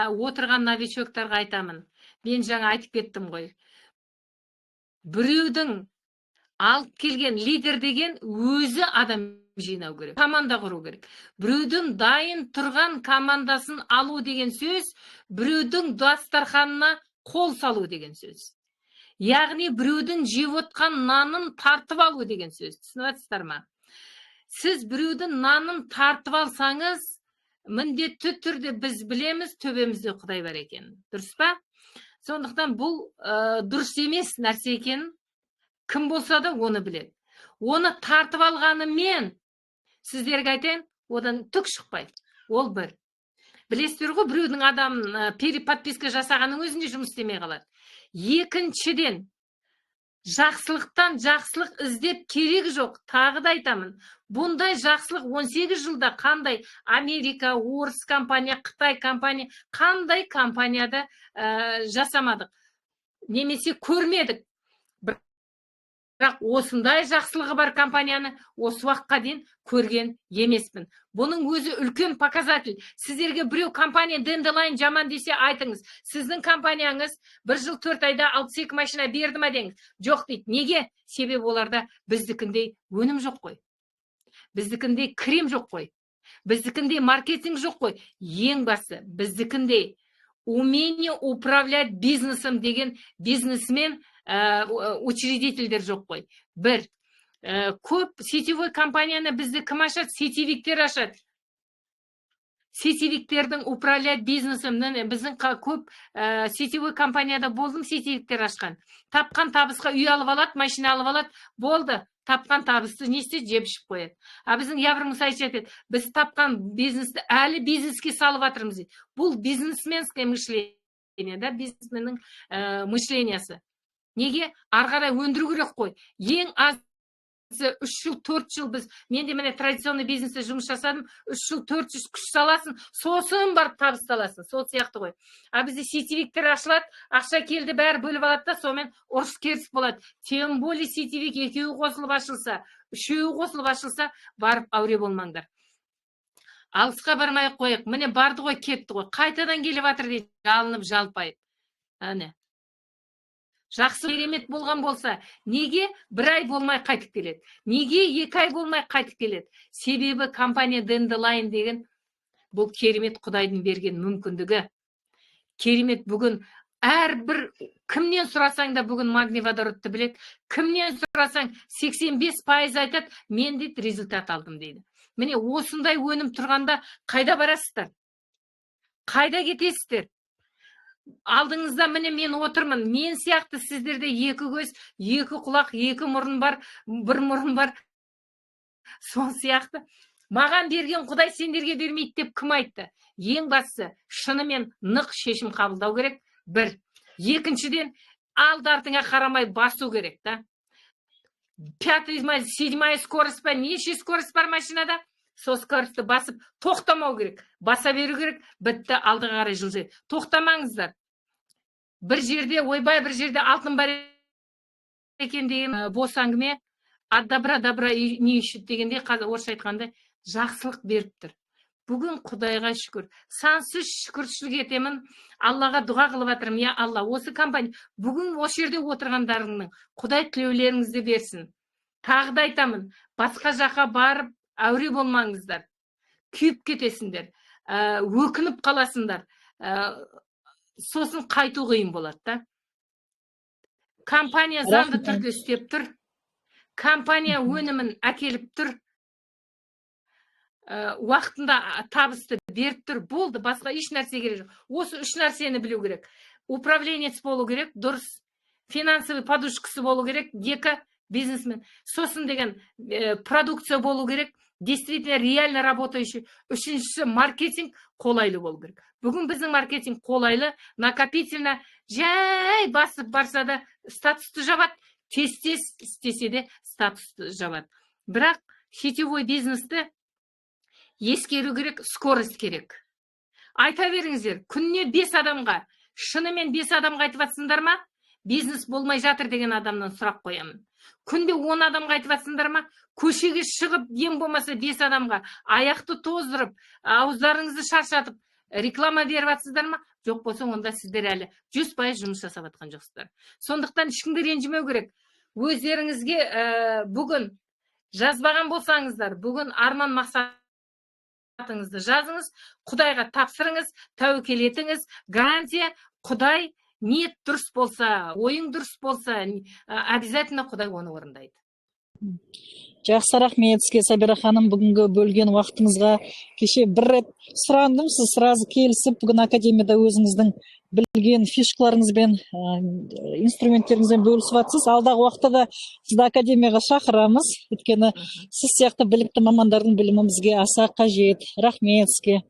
отырған новичоктарға айтамын. Мен жаңа айтып кеттім ғой. Біреудің алып келген лидер деген өзі адам жинау керек, команда құру керек. Біреудің дайын тұрған командасын алу деген сөз, біреудің дастарханына қол салу деген сөз. Яғни біреудің жеп отқан нанын тартып алу деген сөз. Түсініп жатсыздар ма? Сіз біреудің нанын тартып алсаңыз, міндетті түрде біз білеміз, төбемізде Құдай бар екен. Дұрыс па? Сондықтан бұл дұрыс емес нәрсе екен. Кім болса да оны біледі. Оны тартып алғанымен, сіздерге айтайын, одан түк шықпайды. Ол бір. Білесіздер ғой, біреудің адамын переподписка жасағанның өзінде жұмыс істемей қалады. Екіншіден, жақсылықтан жақсылық іздеп керек жоқ. Тағы да айтамын. Бұндай жақсылық 18 жылда қандай Америка, орыс компания, Қытай компания, қандай компанияда жасамадық. Немесе көрмедік. Бірақ осындай жақсылығы бар компанияны осы уақытқа дейін көрген емеспін. Бұның өзі үлкен показатель. Сіздерге біреу компания Dandelion жаман десе айтыңыз. Сіздің компанияңыз 1 жыл 4 айда 62 машина берді ма деңіз. Жоқ дейді. Неге? Себебі оларда біздікіндей өнім жоқ қой. Біздікіндей крем жоқ қой. Біздікіндей маркетинг жоқ қой. Ең басы біздікіндей умение управлять бизнесом деген бизнесмен учредительдер жоқ қой. Бір, көп сетевой компанияны бізді кім ашады? Сетевиктер ашады. Сетевиктердің управлять бизнесом, біздің көп сетевой компанияда болдым, сетевиктер ашқан. Тапқан табысқа үй алып алады, машина алып алады, болды. Тапқан табысты не істейді? Жеп ішіп қояды. А біздің Явр Мұсаевич айтады, біз тапқан бизнесті әлі бизнеске салып жатырмыз дейді. Бұл бизнесменское мышление, да, бизнесменнің мышлениясы. Неге? Арғарай өндіру керек қой. Ең аз 3 жыл, 4 жыл біз, мен де міне традиционный бизнесте жұмыс жасадым, 3 жыл, 400 күш саласын, сосын барып табысталасын, сол сияқты ғой. А бізде сетевиктер ашылады, ақша келді, бәрі бөліп алады да, сонымен ұрыс керіс болады. Тем более сетевик екеуі қосылып ашылса, үшеуі қосылып ашылса, барып әуре болмаңдар. Алысқа бармай қойық, міне барды ғой, кетті ғой, қайтадан келіп жатыр дейді, жалынып жалпайып. Әне. Жақсы керемет болған болса, неге 1 ай болмай қайтып келеді? Неге 2 ай болмай қайтып келеді? Себебі компания Dandelion деген бұл керемет Құдайдың берген мүмкіндігі. Керемет бүгін әрбір кімнен сұрасаң да бүгін магний водородты біледі. Кімнен сұрасаң 85% айтады, мен дейді результат алдым дейді. Міне осындай өнім тұрғанда қайда барасыздар? Қайда кетесіздер? Алдыңызда міне мен отырмын. Мен сияқты сіздерде 2 көз, 2 құлақ, 2 мұрын бар, 1 мұрын бар. Сол сияқты. Маған берген Құдай сендерге бермейді деп кім айтты? Ең бастысы шынымен нық шешім қабылдау керек. 1. Екіншіден, алды-артыңа қарамай басу керек, да. 5-й, 7-й скорость па, неше скорость бар машинада? Сол скоростьті басып, тоқтамау керек. Баса беру керек, бітті, алдыға қарай жылжиды. Тоқтамаңыздар. Бір жерде, ойбай, бір жерде алтын бар екен деген бос әңгіме, от добра не ищут дегенде, орысша айтқанда, жақсылық беріп тұр. Бүгін Құдайға шүкір, сансыз шүкіршілік етемін, Аллаға дұға қылып жатырмын. Я Алла, осы компания, бүгін осы жерде отырғандарыңның Құдай тілеулеріңізді берсін. Тағы да айтамын, басқа жаққа барып әуре болмаңыздар. Күйіп кетесіңдер, өкініп қаласыңдар. Сосын қайту қиын болады, да. Компания заңды түрде істеп тұр. Компания өнімін әкеліп тұр. Уақытында табысты беріп тұр. Болды, басқа еш нәрсе керек жоқ. Осы 3 нәрсені білу керек. Управленец болу керек, дұрыс. Финансовый подушкасы болу керек, 2 бизнесмен. Сосын деген продукция болу керек. Действительно реально работающий. 3-ші маркетинг қолайлы болу керек. Бүгін біздің маркетинг қолайлы, накопительно, жай басып барса да статусты жабады, тез-тез істесе де статусты жабады. Бірақ сетевой бизнесті ескеру керек, скорость керек. Айта беріңіздер, күніне 5 адамға, шынымен 5 адамға айтып жатсыңдар ма? Бизнес болмай жатыр деген адамнан сұрақ қоямын. Күнде 10 адамға айтып жатсыңдар ма? Көшеге шығып, ең болмаса 5 адамға аяқты тоздырып, ауыздарыңызды шаршатып, реклама беріп жатсыздар ма? Жоқ болса, онда сіздер әлі 100% жұмыс жасап жатқан жоқсыздар. Сондықтан ешкімді ренжімеу керек. өздеріңізге бүгін жазбаған болсаңыздар, бүгін арман мақсатыңызды жазыңыз, Құдайға тапсырыңыз, тәуекел етіңіз. Гарантия, Құдай ниет дұрыс болса, ойың дұрыс болса, обязательно Құдай оны орындайды. Жақсы, рахмет сізге, Сабира ханым, бүгінгі бөлген уақытыңызға. Кеше бір рет сұрандым, сіз сразу келісіп, бүгін академияда өзіңіздің білген фишкаларыңызбен, инструменттеріңізбен бөлісіп жатсыз. Алдағы уақытта да сізді академияға шақырамыз. Өйткені сіз сияқты білікті мамандардың білімі бізге аса қажет. Рахмет сізге.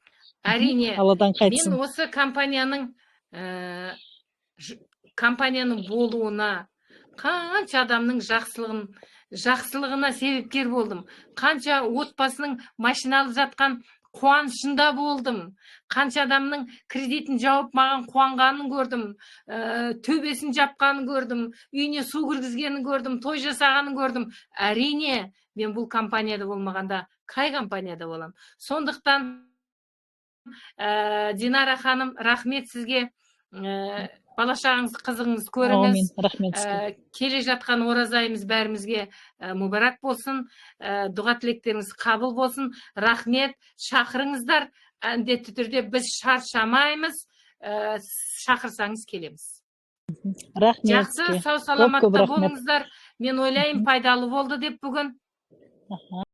Әрине, Алладан қайтсын. мен осы компанияның болуына, қанша адамның жақсылығына себепкер болдым. Қанша отбасының машина алып жатқан қуанышында болдым. Қанша адамның кредитін жауып маған қуанғанын көрдім. Төбесін жапқанын көрдім. Үйіне су кіргізгенін көрдім. Той жасағанын көрдім. Әрине, мен бұл компанияда болмағанда қай компанияда болам? Сондықтан Динара ханым, рахмет сізге. Бала-шағаңыз, қызыңыз көріңіз. Келе жатқан оразайымыз бәрімізге мүбәрак болсын. Дұға тілектеріңіз қабыл болсын. Рахмет, шақырыңыздар. Міндетті түрде біз шаршамаймыз. Шақырсаңыз келеміз. Рахмет. Жақсы, сау саламатта болыңыздар. Мен ойлаймын, пайдалы болды деп бүгін.